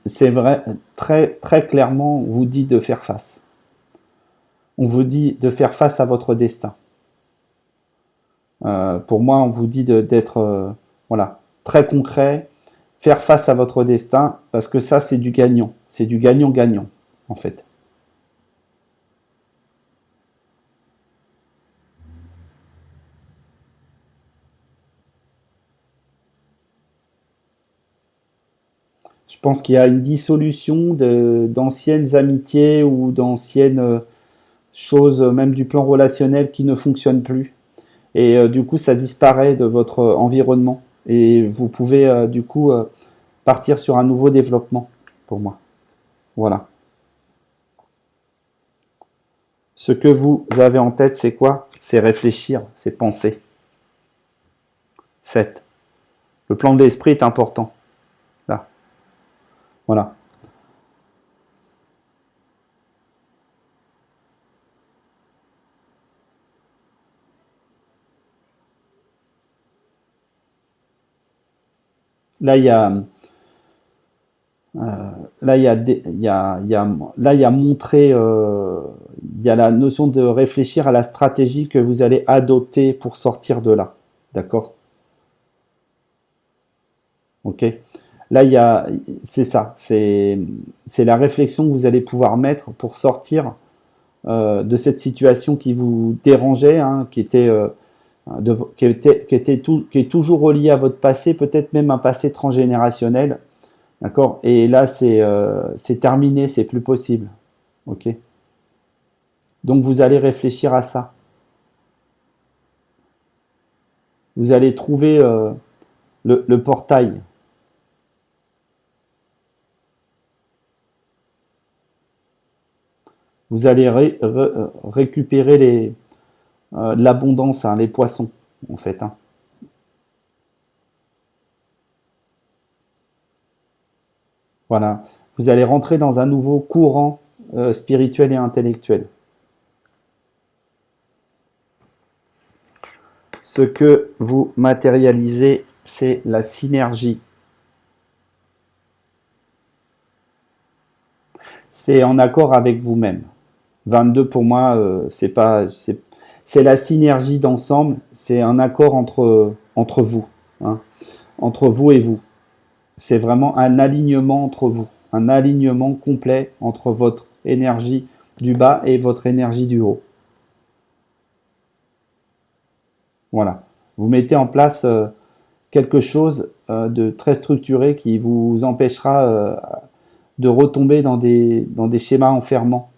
C'est vrai, très, très clairement, on vous dit de faire face. On vous dit de faire face à votre destin. Pour moi, on vous dit d'être voilà, très concret, faire face à votre destin, parce que ça, c'est du gagnant. C'est du gagnant-gagnant, en fait. Je pense qu'il y a une dissolution d'anciennes amitiés ou d'anciennes choses, même du plan relationnel, qui ne fonctionnent plus. Et du coup, ça disparaît de votre environnement. Et vous pouvez du coup partir sur un nouveau développement, pour moi. Voilà. Ce que vous avez en tête, c'est quoi? C'est réfléchir, c'est penser. 7. Le plan de l'esprit est important. Là. Voilà. Là, il y a, là, il y a, là, il y a montré, il y a la notion de réfléchir à la stratégie que vous allez adopter pour sortir de là. D'accord? Ok? Là, c'est ça. C'est la réflexion que vous allez pouvoir mettre pour sortir de cette situation qui vous dérangeait, hein, qui est toujours reliée à votre passé, peut-être même un passé transgénérationnel. D'accord? Et là, c'est terminé, c'est plus possible. Ok? Donc, vous allez réfléchir à ça. Vous allez trouver le portail. Vous allez récupérer de l'abondance, hein, les poissons, en fait, hein. Voilà. Vous allez rentrer dans un nouveau courant spirituel et intellectuel. Ce que vous matérialisez, c'est la synergie. C'est en accord avec vous-même. 22 pour moi, c'est pas, c'est la synergie d'ensemble, c'est un accord entre vous, hein, entre vous et vous. C'est vraiment un alignement entre vous, un alignement complet entre votre énergie du bas et votre énergie du haut. Voilà. Vous mettez en place quelque chose de très structuré qui vous empêchera de retomber dans des schémas enfermants.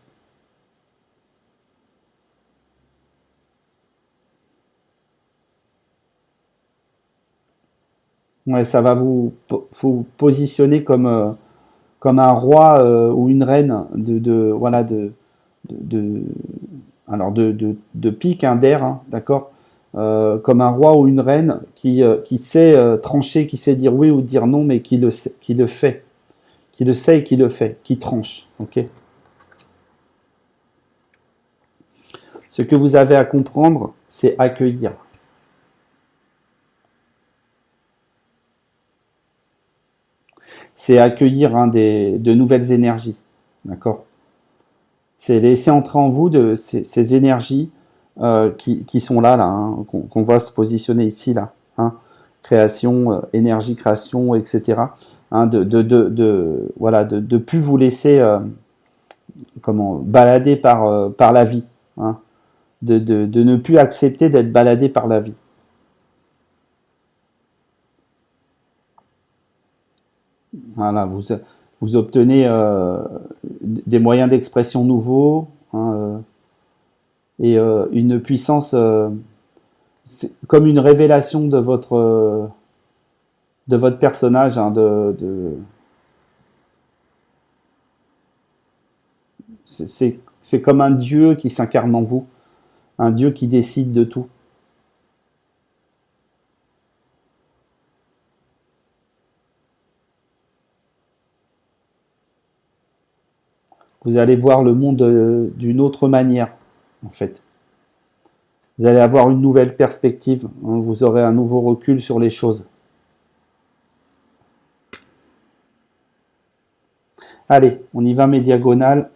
Ouais, ça va vous positionner comme un roi ou une reine voilà, de, alors de pique, hein, d'air, hein, d'accord? Comme un roi ou une reine qui sait trancher, qui sait dire oui ou dire non, mais qui le fait, qui le sait et qui le fait, qui tranche, ok? Ce que vous avez à comprendre, c'est accueillir. C'est accueillir, hein, de nouvelles énergies, d'accord? C'est laisser entrer en vous ces énergies qui sont là, hein, qu'on voit se positionner ici, là, hein, création, énergie, création, etc. Hein, voilà, de plus vous laisser balader par la vie, hein, de ne plus accepter d'être baladé par la vie. Voilà, vous obtenez des moyens d'expression nouveaux, hein, et une puissance, c'est comme une révélation de votre personnage, hein, c'est comme un dieu qui s'incarne en vous, un dieu qui décide de tout. Vous allez voir le monde d'une autre manière, en fait. Vous allez avoir une nouvelle perspective, hein, vous aurez un nouveau recul sur les choses. Allez, on y va mes diagonales.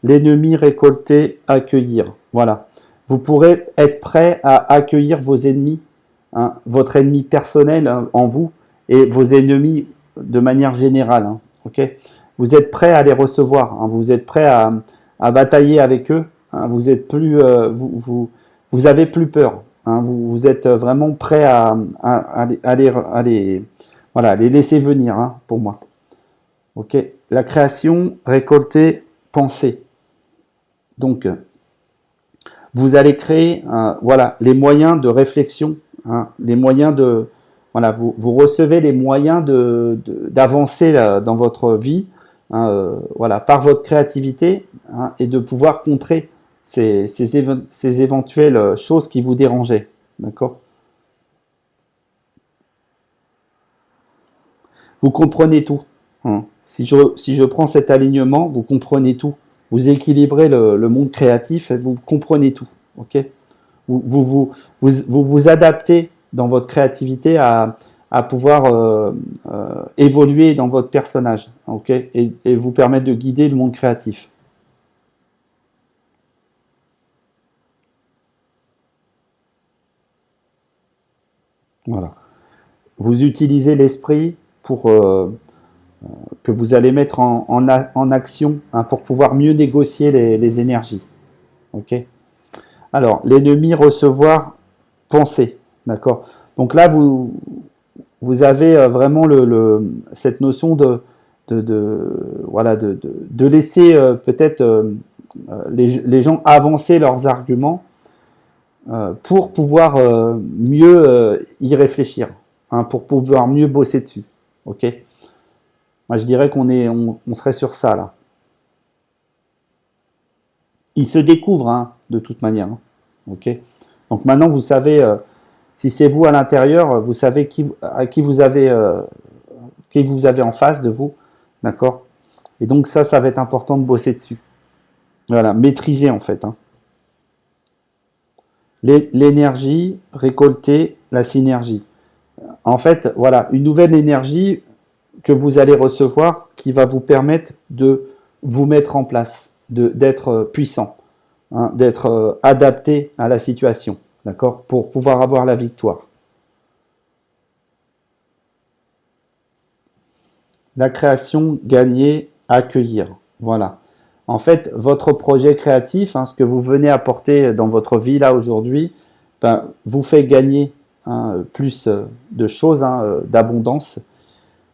L'ennemi récolté, accueillir. Voilà. Vous pourrez être prêt à accueillir vos ennemis, hein, votre ennemi personnel, hein, en vous et vos ennemis de manière générale. Hein, ok, vous êtes prêt à les recevoir, hein, vous êtes prêt à batailler avec eux. Hein, vous êtes plus, vous avez plus peur. Hein, vous êtes vraiment prêt voilà, les laisser venir, hein, pour moi. Ok, la création, récolter, penser. Donc, vous allez créer, voilà, les moyens de réflexion, hein, les moyens de, voilà, vous recevez les moyens d'avancer dans votre vie, hein, voilà, par votre créativité, hein, et de pouvoir contrer ces éventuelles choses qui vous dérangeaient, d'accord? Vous comprenez tout, hein. Si je prends cet alignement, vous comprenez tout. Vous équilibrez le monde créatif et vous comprenez tout, ok? Vous adaptez dans votre créativité à pouvoir évoluer dans votre personnage, ok, et vous permettre de guider le monde créatif. Voilà. Vous utilisez l'esprit pour que vous allez mettre en action, hein, pour pouvoir mieux négocier les énergies. Ok. Alors, l'ennemi recevoir, penser, d'accord. Donc là, vous avez vraiment cette notion voilà, de laisser peut-être les gens avancer leurs arguments pour pouvoir mieux y réfléchir, hein, pour pouvoir mieux bosser dessus. Ok. Moi, je dirais on serait sur ça là. Il se découvre, hein, de toute manière. Hein. Ok. Donc maintenant, vous savez, si c'est vous à l'intérieur, vous savez qui vous avez en face de vous, d'accord. Et donc ça va être important de bosser dessus. Voilà, maîtriser en fait. Hein. L'énergie, récolter la synergie. En fait, voilà, une nouvelle énergie que vous allez recevoir qui va vous permettre de vous mettre en place, d'être puissant, hein, d'être adapté à la situation, d'accord, pour pouvoir avoir la victoire. La création, gagner, accueillir. Voilà. En fait, votre projet créatif, hein, ce que vous venez apporter dans votre vie là aujourd'hui, ben, vous fait gagner, hein, plus de choses, hein, d'abondance,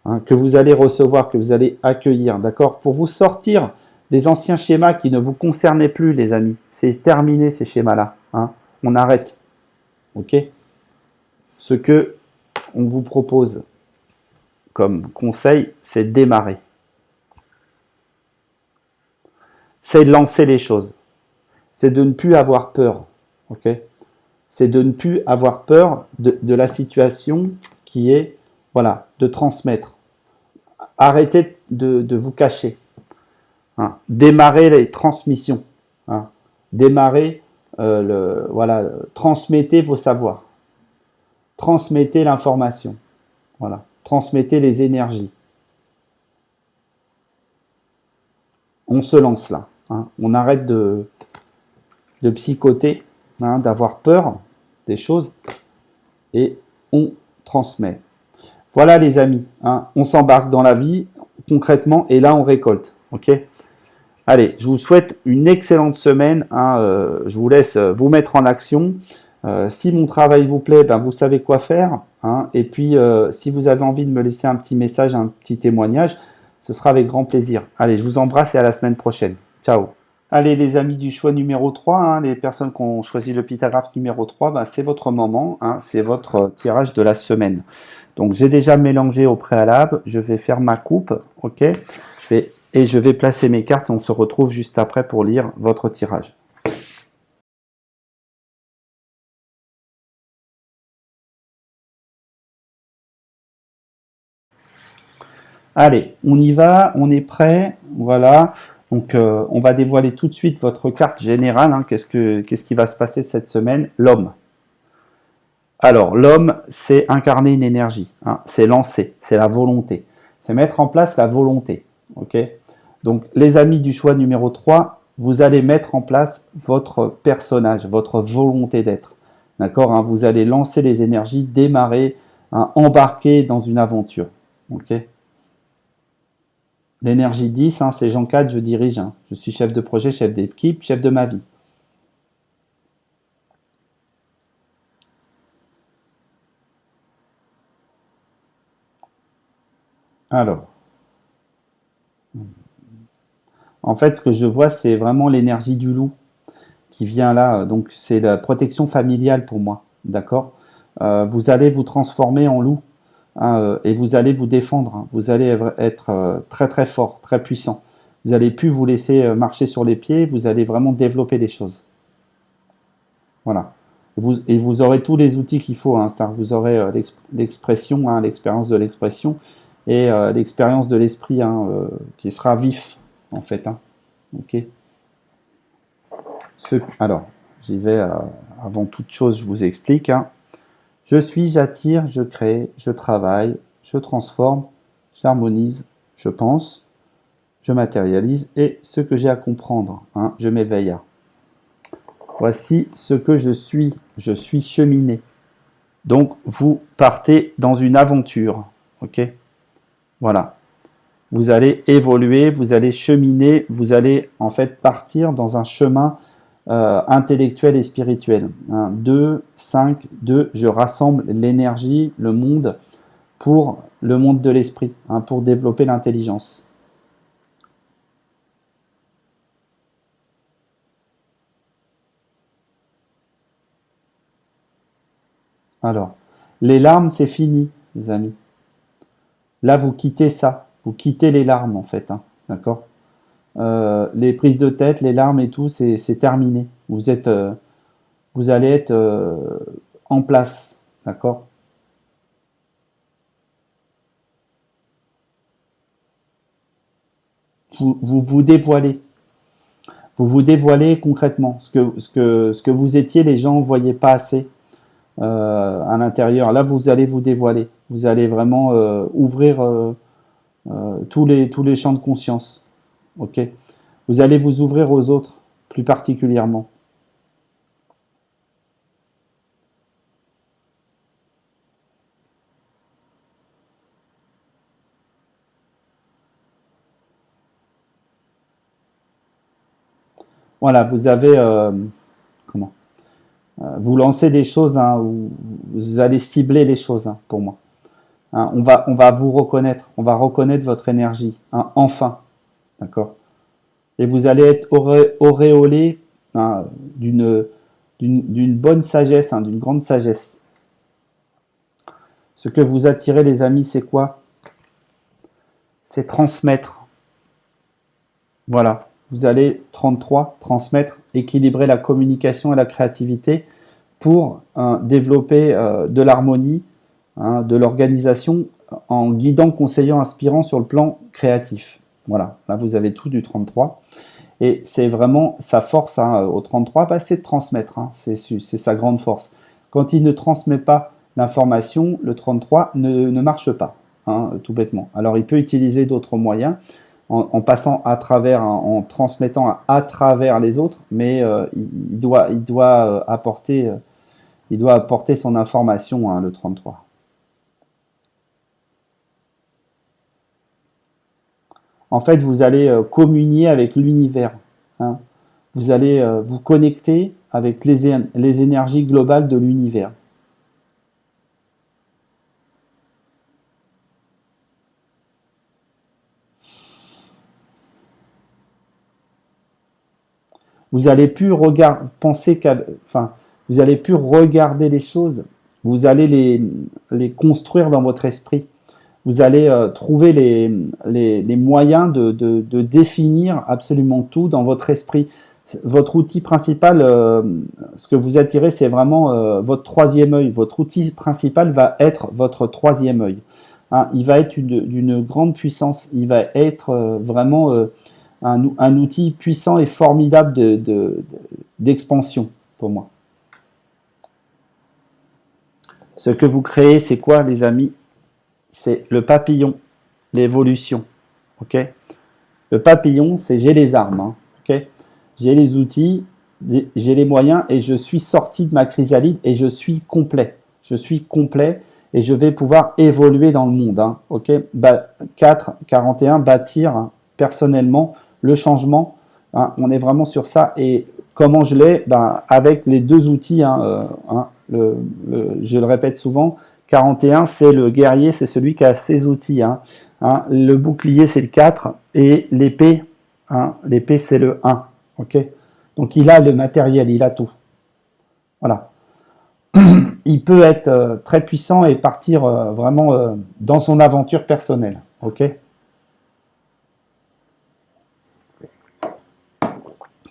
hein, que vous allez recevoir, que vous allez accueillir, d'accord? Pour vous sortir des anciens schémas qui ne vous concernaient plus, les amis. C'est terminé ces schémas-là. Hein. On arrête. Ok? Ce que on vous propose, comme conseil, c'est démarrer. C'est de lancer les choses. C'est de ne plus avoir peur. Ok? C'est de ne plus avoir peur de la situation qui est, voilà, de transmettre. Arrêtez de vous cacher. Hein. Démarrez les transmissions. Hein. Démarrez, voilà, transmettez vos savoirs. Transmettez l'information. Voilà. Transmettez les énergies. On se lance là. Hein. On arrête de psychoter, hein, d'avoir peur des choses et on transmet. Voilà les amis, hein, on s'embarque dans la vie concrètement et là on récolte. Ok. Allez, je vous souhaite une excellente semaine. Hein, je vous laisse vous mettre en action. Si mon travail vous plaît, ben, vous savez quoi faire. Hein, et puis, si vous avez envie de me laisser un petit message, un petit témoignage, ce sera avec grand plaisir. Allez, je vous embrasse et à la semaine prochaine. Ciao. Allez, les amis du choix numéro 3, hein, les personnes qui ont choisi le pitographe numéro 3, ben, c'est votre moment, hein, c'est votre tirage de la semaine. Donc, j'ai déjà mélangé au préalable. Je vais faire ma coupe. Ok. Et je vais placer mes cartes. On se retrouve juste après pour lire votre tirage. Allez, on y va, on est prêt, voilà. Donc, on va dévoiler tout de suite votre carte générale. Hein. Qu'est-ce qui va se passer cette semaine? L'homme. Alors, l'homme, c'est incarner une énergie. Hein. C'est lancer, c'est la volonté. C'est mettre en place la volonté. Ok. Donc, les amis du choix numéro 3, vous allez mettre en place votre personnage, votre volonté d'être. D'accord, hein. Vous allez lancer les énergies, démarrer, hein, embarquer dans une aventure. Ok. L'énergie 10, hein, c'est Jean 4, je dirige. Hein. Je suis chef de projet, chef d'équipe, chef de ma vie. Alors, en fait, ce que je vois, c'est vraiment l'énergie du loup qui vient là. Donc, c'est la protection familiale pour moi. D'accord. Vous allez vous transformer en loup, hein, et vous allez vous défendre. Hein. Vous allez être très très fort, très puissant. Vous n'allez plus vous laisser marcher sur les pieds. Vous allez vraiment développer des choses. Voilà. Et vous aurez tous les outils qu'il faut. Hein. C'est-à-dire que vous aurez l'expression, hein, l'expérience de l'expression et l'expérience de l'esprit, hein, qui sera vif en fait. Hein. Ok. Alors, j'y vais. Avant toute chose, je vous explique. Hein. Je suis, j'attire, je crée, je travaille, je transforme, j'harmonise, je pense, je matérialise et ce que j'ai à comprendre. Hein, je m'éveille à. Voici ce que je suis cheminé. Donc, vous partez dans une aventure. Ok. Voilà. Vous allez évoluer, vous allez cheminer, vous allez en fait partir dans un chemin intellectuel et spirituel. 2, 5, 2, je rassemble l'énergie, le monde, pour le monde de l'esprit, hein, pour développer l'intelligence. Alors, les larmes, c'est fini, les amis. Là, vous quittez ça. Vous quittez les larmes, en fait. Hein, d'accord. Les prises de tête, les larmes et tout, c'est terminé. Vous allez être en place. D'accord. Vous dévoilez. Vous vous dévoilez concrètement. Ce que vous étiez, les gens ne voyaient pas assez à l'intérieur. Là, vous allez vous dévoiler. Vous allez vraiment ouvrir tous les champs de conscience. Ok. Vous allez vous ouvrir aux autres, plus particulièrement. Voilà, vous avez comment vous lancez des choses, hein, où vous allez cibler les choses, hein, pour moi. Hein, on va vous reconnaître, on va reconnaître votre énergie, hein, enfin, d'accord. Et vous allez être auréolé, hein, d'une bonne sagesse, hein, d'une grande sagesse. Ce que vous attirez, les amis, c'est quoi? c'est transmettre. Voilà, vous allez 33, transmettre, équilibrer la communication et la créativité pour développer de l'harmonie, de l'organisation en guidant, conseillant, inspirant sur le plan créatif. Voilà, là vous avez tout du 33. Et c'est vraiment sa force au 33, bah, c'est de transmettre, c'est sa grande force. Quand il ne transmet pas l'information, le 33 ne marche pas, tout bêtement. Alors il peut utiliser d'autres moyens en passant à travers, en transmettant à travers les autres, mais il doit apporter son information, le 33. En fait, vous allez communier avec l'univers. Vous allez vous connecter avec les énergies globales de l'univers. Vous allez plus vous allez plus regarder les choses. Vous allez les construire dans votre esprit. Vous allez trouver les moyens de définir absolument tout dans votre esprit. Votre outil principal, ce que vous attirez, c'est vraiment votre troisième œil. Votre outil principal va être votre troisième œil. Il va être d'une grande puissance. Il va être vraiment un outil puissant et formidable d'expansion pour moi. Ce que vous créez, c'est quoi, les amis? C'est le papillon, l'évolution. Ok? Le papillon, c'est j'ai les armes. Ok? J'ai les outils, j'ai les moyens et je suis sorti de ma chrysalide et je suis complet. Je suis complet et je vais pouvoir évoluer dans le monde. Ok? 4, 41, bâtir personnellement le changement. On est vraiment sur ça. Et comment je l'ai? Avec les deux outils. Je le répète souvent. 41, c'est le guerrier, c'est celui qui a ses outils. Le bouclier, c'est le 4. Et l'épée, l'épée, c'est le 1. Okay, donc il a le matériel, il a tout. Voilà. Il peut être très puissant et partir vraiment dans son aventure personnelle. Ok.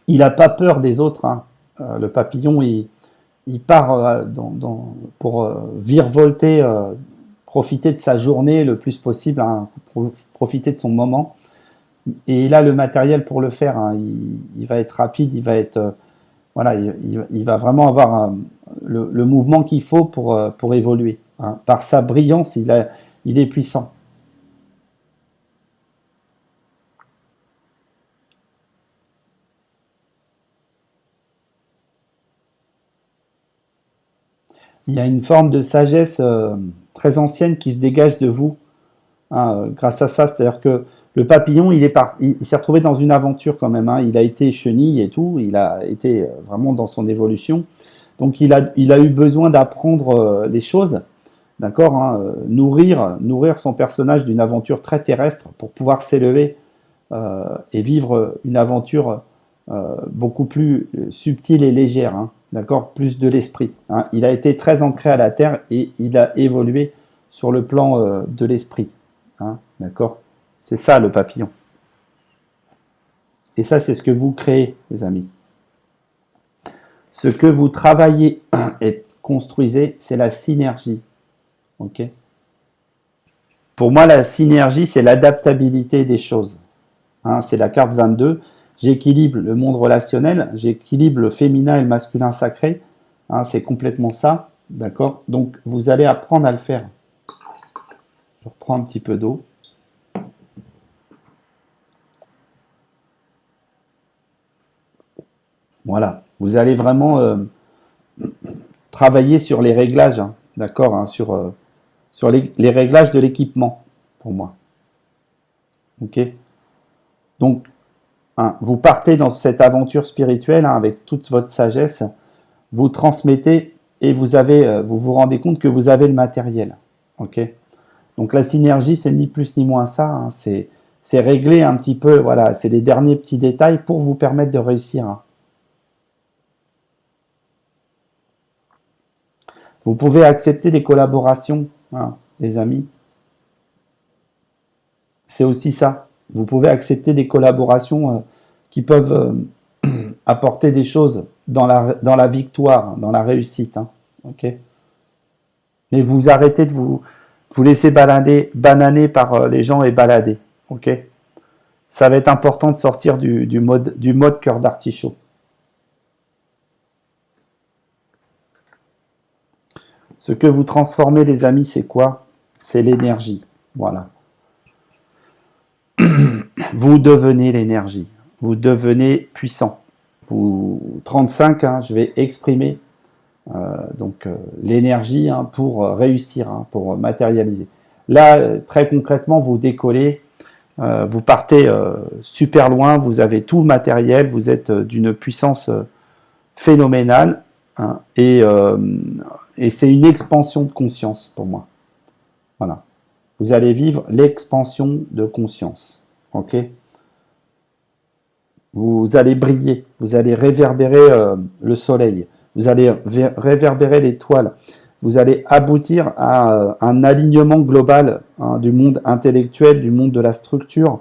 Il n'a pas peur des autres. Le papillon, il part pour virevolter, profiter de sa journée le plus possible, profiter de son moment. Et il a le matériel pour le faire. Il va être rapide, il va être voilà, il va vraiment avoir le mouvement qu'il faut pour évoluer. Par sa brillance, il est puissant. Il y a une forme de sagesse très ancienne qui se dégage de vous grâce à ça. C'est-à-dire que le papillon, il s'est retrouvé dans une aventure quand même. Il a été chenille et tout, il a été vraiment dans son évolution. Donc il a eu besoin d'apprendre les choses, d'accord, nourrir son personnage d'une aventure très terrestre pour pouvoir s'élever et vivre une aventure beaucoup plus subtile et légère, d'accord, plus de l'esprit. Il a été très ancré à la terre et il a évolué sur le plan de l'esprit, d'accord. C'est ça le papillon. Et ça, c'est ce que vous créez, les amis. Ce que vous travaillez et construisez, c'est la synergie. Ok. Pour moi, la synergie, c'est l'adaptabilité des choses. C'est la carte 22. J'équilibre le monde relationnel, j'équilibre le féminin et le masculin sacré. C'est complètement ça. D'accord. Donc, vous allez apprendre à le faire. Je reprends un petit peu d'eau. Voilà. Vous allez vraiment travailler sur les réglages, d'accord, sur les réglages de l'équipement, pour moi. Ok. Donc, vous partez dans cette aventure spirituelle avec toute votre sagesse, vous transmettez et vous vous rendez compte que vous avez le matériel. Ok. Donc la synergie, c'est ni plus ni moins ça. C'est régler un petit peu, voilà, c'est les derniers petits détails pour vous permettre de réussir. Vous pouvez accepter des collaborations, les amis. c'est aussi ça. Vous pouvez accepter des collaborations qui peuvent apporter des choses dans la victoire, dans la réussite. Hein. Ok. Mais vous arrêtez de vous laisser bananer par les gens et balader. Ok. Ça va être important de sortir du mode cœur d'artichaut. Ce que vous transformez, les amis, c'est quoi? C'est l'énergie. Voilà. Vous devenez l'énergie. Vous devenez puissant. Vous 35, hein, je vais exprimer l'énergie hein, pour réussir, hein, pour matérialiser. Là, très concrètement, vous décollez, vous partez super loin, vous avez tout le matériel, vous êtes d'une puissance phénoménale hein, et c'est une expansion de conscience pour moi. Voilà. Vous allez vivre l'expansion de conscience. Ok. Vous allez briller, vous allez réverbérer le soleil, vous allez réverbérer l'étoile, vous allez aboutir à un alignement global hein, du monde intellectuel, du monde de la structure,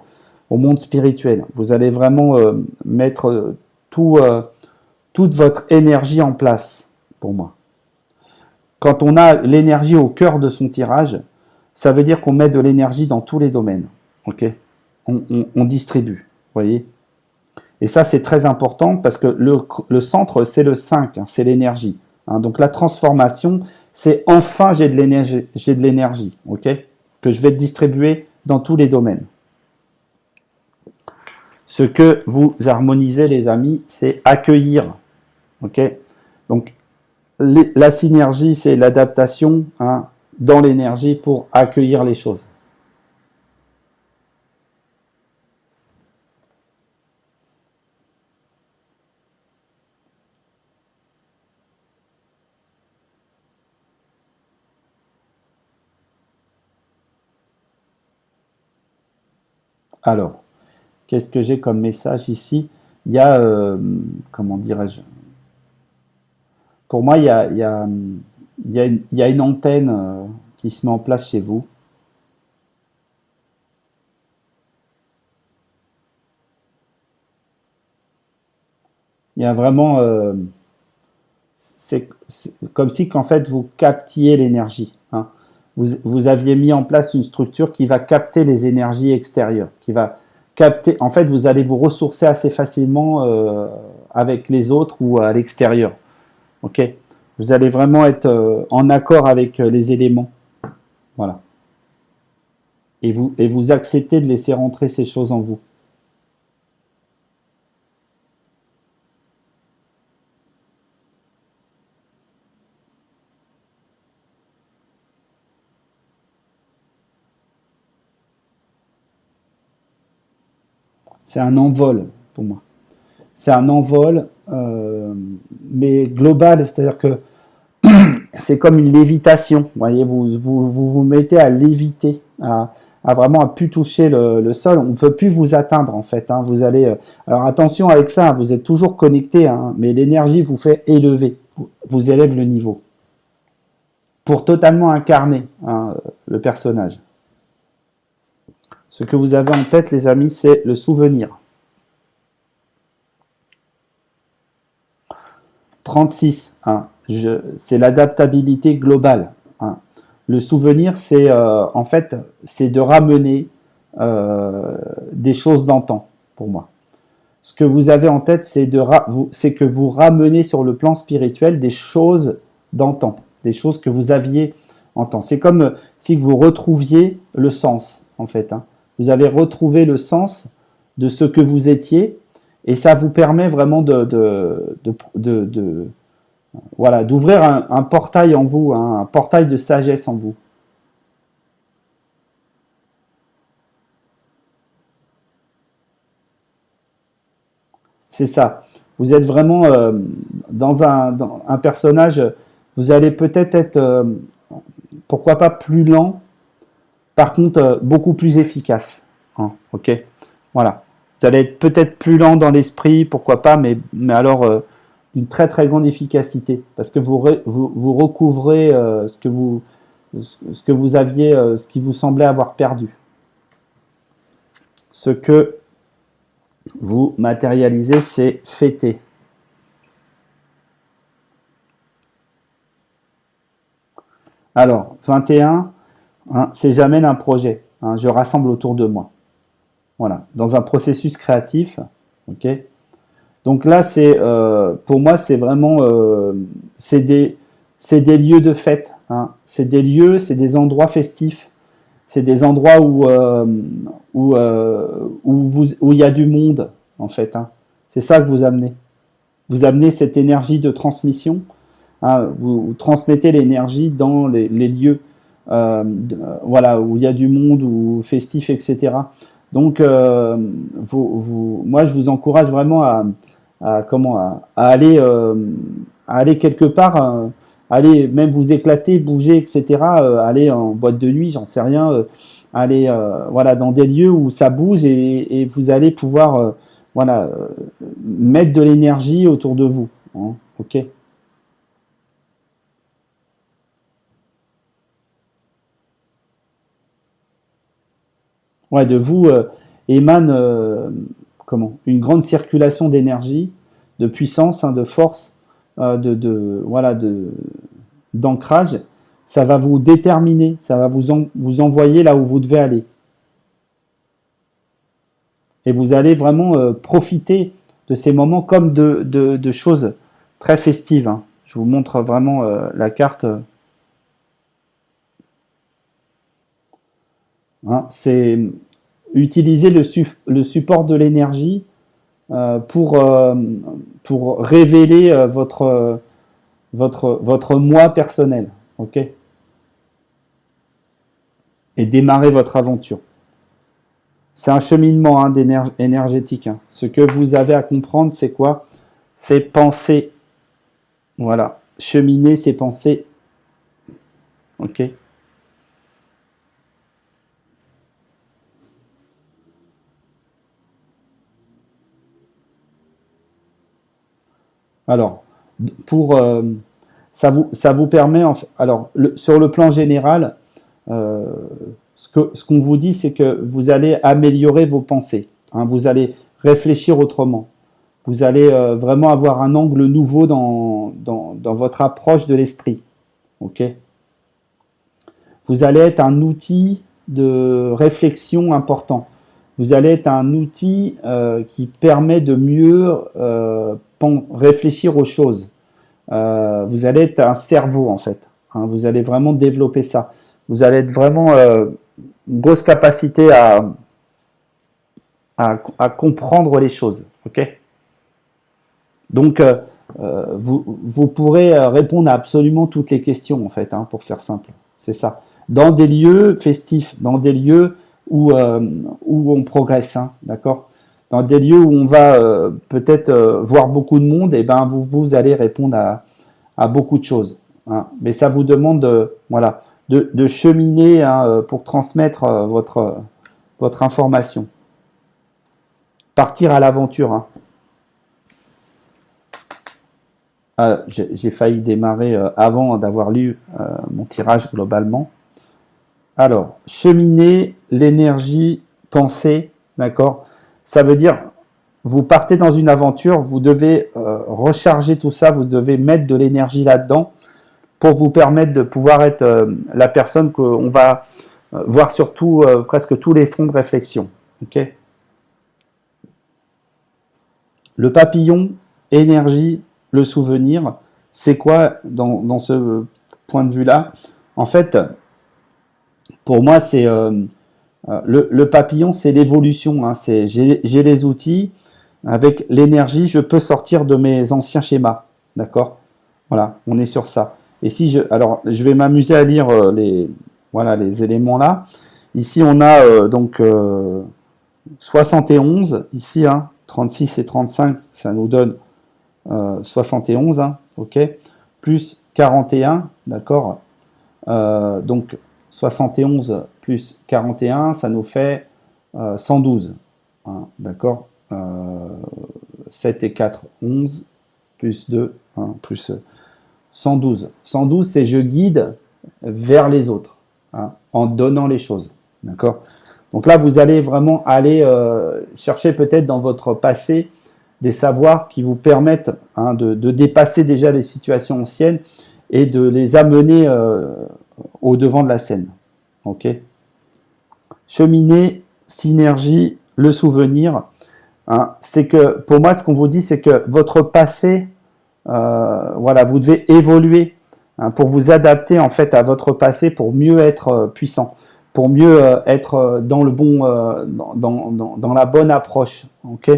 au monde spirituel. Vous allez vraiment mettre toute votre énergie en place, pour moi. Quand on a l'énergie au cœur de son tirage, ça veut dire qu'on met de l'énergie dans tous les domaines. Okay, on distribue, vous voyez. Et ça, c'est très important parce que le centre, c'est le 5, hein, c'est l'énergie. Hein. Donc la transformation, c'est enfin j'ai de l'énergie, ok, que je vais distribuer dans tous les domaines. Ce que vous harmonisez, les amis, c'est accueillir. Ok. Donc la synergie, c'est l'adaptation hein, dans l'énergie pour accueillir les choses. Alors, qu'est-ce que j'ai comme message ici? Il y a, comment dirais-je? Pour moi, il y a une antenne qui se met en place chez vous. Il y a vraiment, c'est comme si qu'en fait vous captiez l'énergie. Hein. Vous aviez mis en place une structure qui va capter les énergies extérieures, qui va capter. En fait, vous allez vous ressourcer assez facilement avec les autres ou à l'extérieur. Ok. Vous allez vraiment être en accord avec les éléments. Voilà. Et vous acceptez de laisser rentrer ces choses en vous. C'est un envol pour moi. C'est un envol, mais global, c'est-à-dire que c'est comme une lévitation. Vous voyez, vous mettez à léviter, à vraiment à plus toucher le sol. On ne peut plus vous atteindre en fait. Hein. Vous allez, alors attention avec ça, vous êtes toujours connecté, hein, mais l'énergie vous fait élever, vous élève le niveau pour totalement incarner hein, le personnage. Ce que vous avez en tête, les amis, c'est le souvenir. 36, hein, c'est l'adaptabilité globale. Hein. Le souvenir, c'est en fait, c'est de ramener des choses d'antan, pour moi. Ce que vous avez en tête, c'est que vous ramenez sur le plan spirituel des choses d'antan, des choses que vous aviez en temps. C'est comme si vous retrouviez le sens, en fait. Hein. Vous avez retrouvé le sens de ce que vous étiez, et ça vous permet vraiment voilà, d'ouvrir un portail en vous, hein, un portail de sagesse en vous. C'est ça. Vous êtes vraiment dans un personnage, vous allez peut-être être, pourquoi pas plus lent, par contre beaucoup plus efficace. Hein, ok. Voilà. Vous allez être peut-être plus lent dans l'esprit, pourquoi pas, mais alors une très très grande efficacité, parce que vous recouvrez ce que vous aviez, ce qui vous semblait avoir perdu. ce que vous matérialisez, c'est fêter. Alors, 21, hein, c'est j'amène un projet, hein, je rassemble autour de moi. Voilà, dans un processus créatif, ok. Donc là, pour moi, c'est vraiment, c'est des lieux de fête, hein. C'est des lieux, c'est des endroits festifs, c'est des endroits où il y a du monde, en fait, hein. C'est ça que vous amenez. Vous amenez cette énergie de transmission, hein, vous transmettez l'énergie dans les lieux, voilà, où il y a du monde, ou festif, etc. Donc, moi, je vous encourage vraiment à aller quelque part, aller même vous éclater, bouger, etc. Aller en boîte de nuit, j'en sais rien, aller voilà, dans des lieux où ça bouge, et vous allez pouvoir voilà, mettre de l'énergie autour de vous, hein, ok. Ouais, de vous émane comment, une grande circulation d'énergie, de puissance, hein, de force, voilà, d'ancrage. Ça va vous déterminer, ça va vous envoyer là où vous devez aller. Et vous allez vraiment profiter de ces moments comme de choses très festives, hein. Je vous montre vraiment la carte, hein. C'est utiliser le support de l'énergie euh, pour, euh, pour révéler votre moi personnel, ok, et démarrer votre aventure. C'est un cheminement, hein, énergétique, hein. Ce que vous avez à comprendre, c'est quoi? C'est penser. Voilà. Cheminer, c'est penser. Ok. Alors, pour, ça vous permet, alors, sur le plan général, euh, ce qu'on vous dit, c'est que vous allez améliorer vos pensées, hein. Vous allez réfléchir autrement. Vous allez vraiment avoir un angle nouveau dans votre approche de l'esprit. Ok. Vous allez être un outil de réflexion important. Vous allez être un outil qui permet de mieux réfléchir aux choses. Vous allez être un cerveau, en fait, hein. Vous allez vraiment développer ça. Vous allez être vraiment une grosse capacité à comprendre les choses. Ok. Donc, vous pourrez répondre à absolument toutes les questions, en fait, hein, pour faire simple. C'est ça. Dans des lieux festifs, dans des lieux où on progresse, hein, d'accord. Dans des lieux où on va peut-être voir beaucoup de monde, et ben vous allez répondre à beaucoup de choses, hein. Mais ça vous demande voilà, de cheminer, hein, pour transmettre votre information. Partir à l'aventure, hein. Ah, j'ai failli démarrer avant d'avoir lu mon tirage globalement. Alors, cheminer, l'énergie, penser, d'accord? Ça veut dire, vous partez dans une aventure, vous devez recharger tout ça, vous devez mettre de l'énergie là-dedans pour vous permettre de pouvoir être la personne qu'on va voir sur presque tous les fronts de réflexion. Ok. Le papillon, énergie, le souvenir, c'est quoi dans ce point de vue-là? En fait, pour moi, c'est le papillon, c'est l'évolution, hein. J'ai les outils, avec l'énergie, je peux sortir de mes anciens schémas, d'accord? Voilà, on est sur ça. Et si alors, je vais m'amuser à lire voilà, les éléments là. Ici, on a donc 71, ici, hein, 36 et 35, ça nous donne 71, hein, ok, plus 41, d'accord. Donc 71 plus 41, ça nous fait 112, hein, d'accord. 7 et 4, 11, plus 2, hein, plus 112. 112, c'est je guide vers les autres, hein, en donnant les choses, d'accord. Donc là, vous allez vraiment aller chercher peut-être dans votre passé des savoirs qui vous permettent de dépasser déjà les situations anciennes et de les amener au devant de la scène. Ok. Cheminer, synergie, le souvenir. C'est que, pour moi, ce qu'on vous dit, c'est que votre passé, voilà, vous devez évoluer pour vous adapter en fait à votre passé pour mieux être puissant, pour mieux être dans le bon, dans la bonne approche. Ok.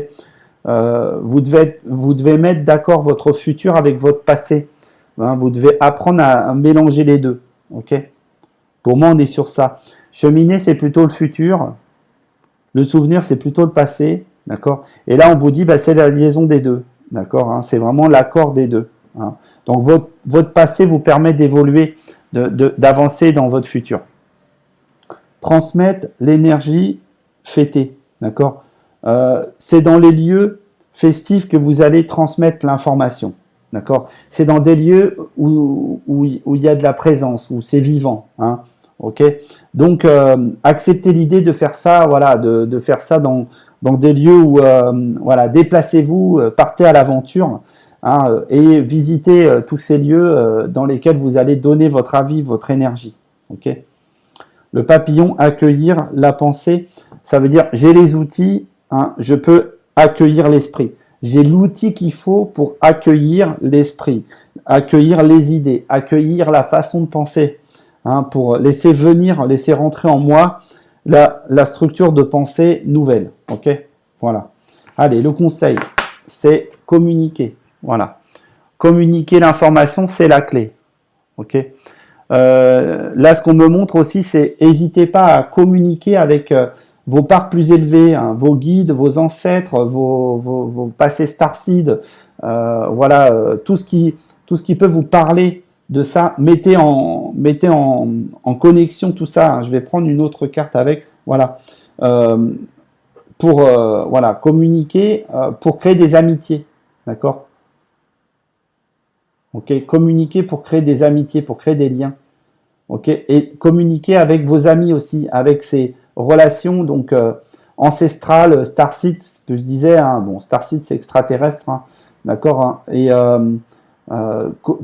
Vous devez mettre d'accord votre futur avec votre passé. Vous devez apprendre à mélanger les deux. Ok. Pour moi, on est sur ça. Cheminer, c'est plutôt le futur. Le souvenir, c'est plutôt le passé. D'accord. Et là, on vous dit, c'est la liaison des deux. D'accord. C'est vraiment l'accord des deux. Donc, votre passé vous permet d'évoluer, d'avancer dans votre futur. Transmettre l'énergie fêtée. D'accord. C'est dans les lieux festifs que vous allez transmettre l'information. D'accord. C'est dans des lieux où il y a de la présence, où c'est vivant. Ok. Donc, acceptez l'idée de faire ça, voilà, de faire ça dans des lieux où, voilà, déplacez-vous, partez à l'aventure et visitez tous ces lieux dans lesquels vous allez donner votre avis, votre énergie. Ok. Le papillon, accueillir la pensée, ça veut dire j'ai les outils, je peux accueillir l'esprit. J'ai l'outil qu'il faut pour accueillir l'esprit, accueillir les idées, accueillir la façon de penser, pour laisser venir, laisser rentrer en moi la structure de pensée nouvelle. Ok, voilà. Allez, le conseil, c'est communiquer. Voilà. Communiquer l'information, c'est la clé. Ok. Là, ce qu'on me montre aussi, c'est n'hésitez pas à communiquer avec vos parts plus élevées, vos guides, vos ancêtres, vos passés starseed, voilà, tout ce qui peut vous parler de ça, mettez en connexion tout ça. Je vais prendre une autre carte avec, voilà, pour voilà, communiquer, pour créer des amitiés, d'accord? Ok, communiquer pour créer des amitiés, pour créer des liens. Ok, et communiquer avec vos amis aussi, avec ces relations donc ancestrales, starseed, ce que je disais. Bon, starseed c'est extraterrestre, d'accord, et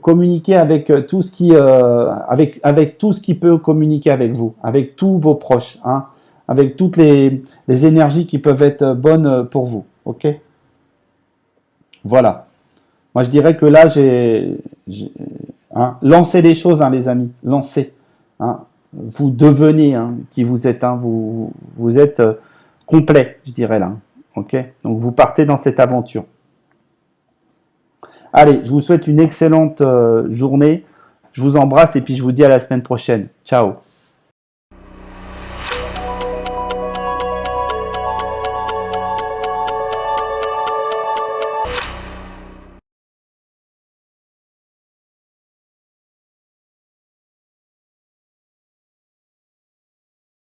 communiquer avec tout ce qui, avec tout ce qui peut communiquer avec vous, avec tous vos proches, avec toutes les énergies qui peuvent être bonnes pour vous. Ok, voilà. Moi, je dirais que là, lancez les choses, les amis, lancez. Vous devenez qui vous êtes. Vous êtes complet, je dirais là. Ok. Donc, vous partez dans cette aventure. Allez, je vous souhaite une excellente journée. Je vous embrasse et puis je vous dis à la semaine prochaine. Ciao.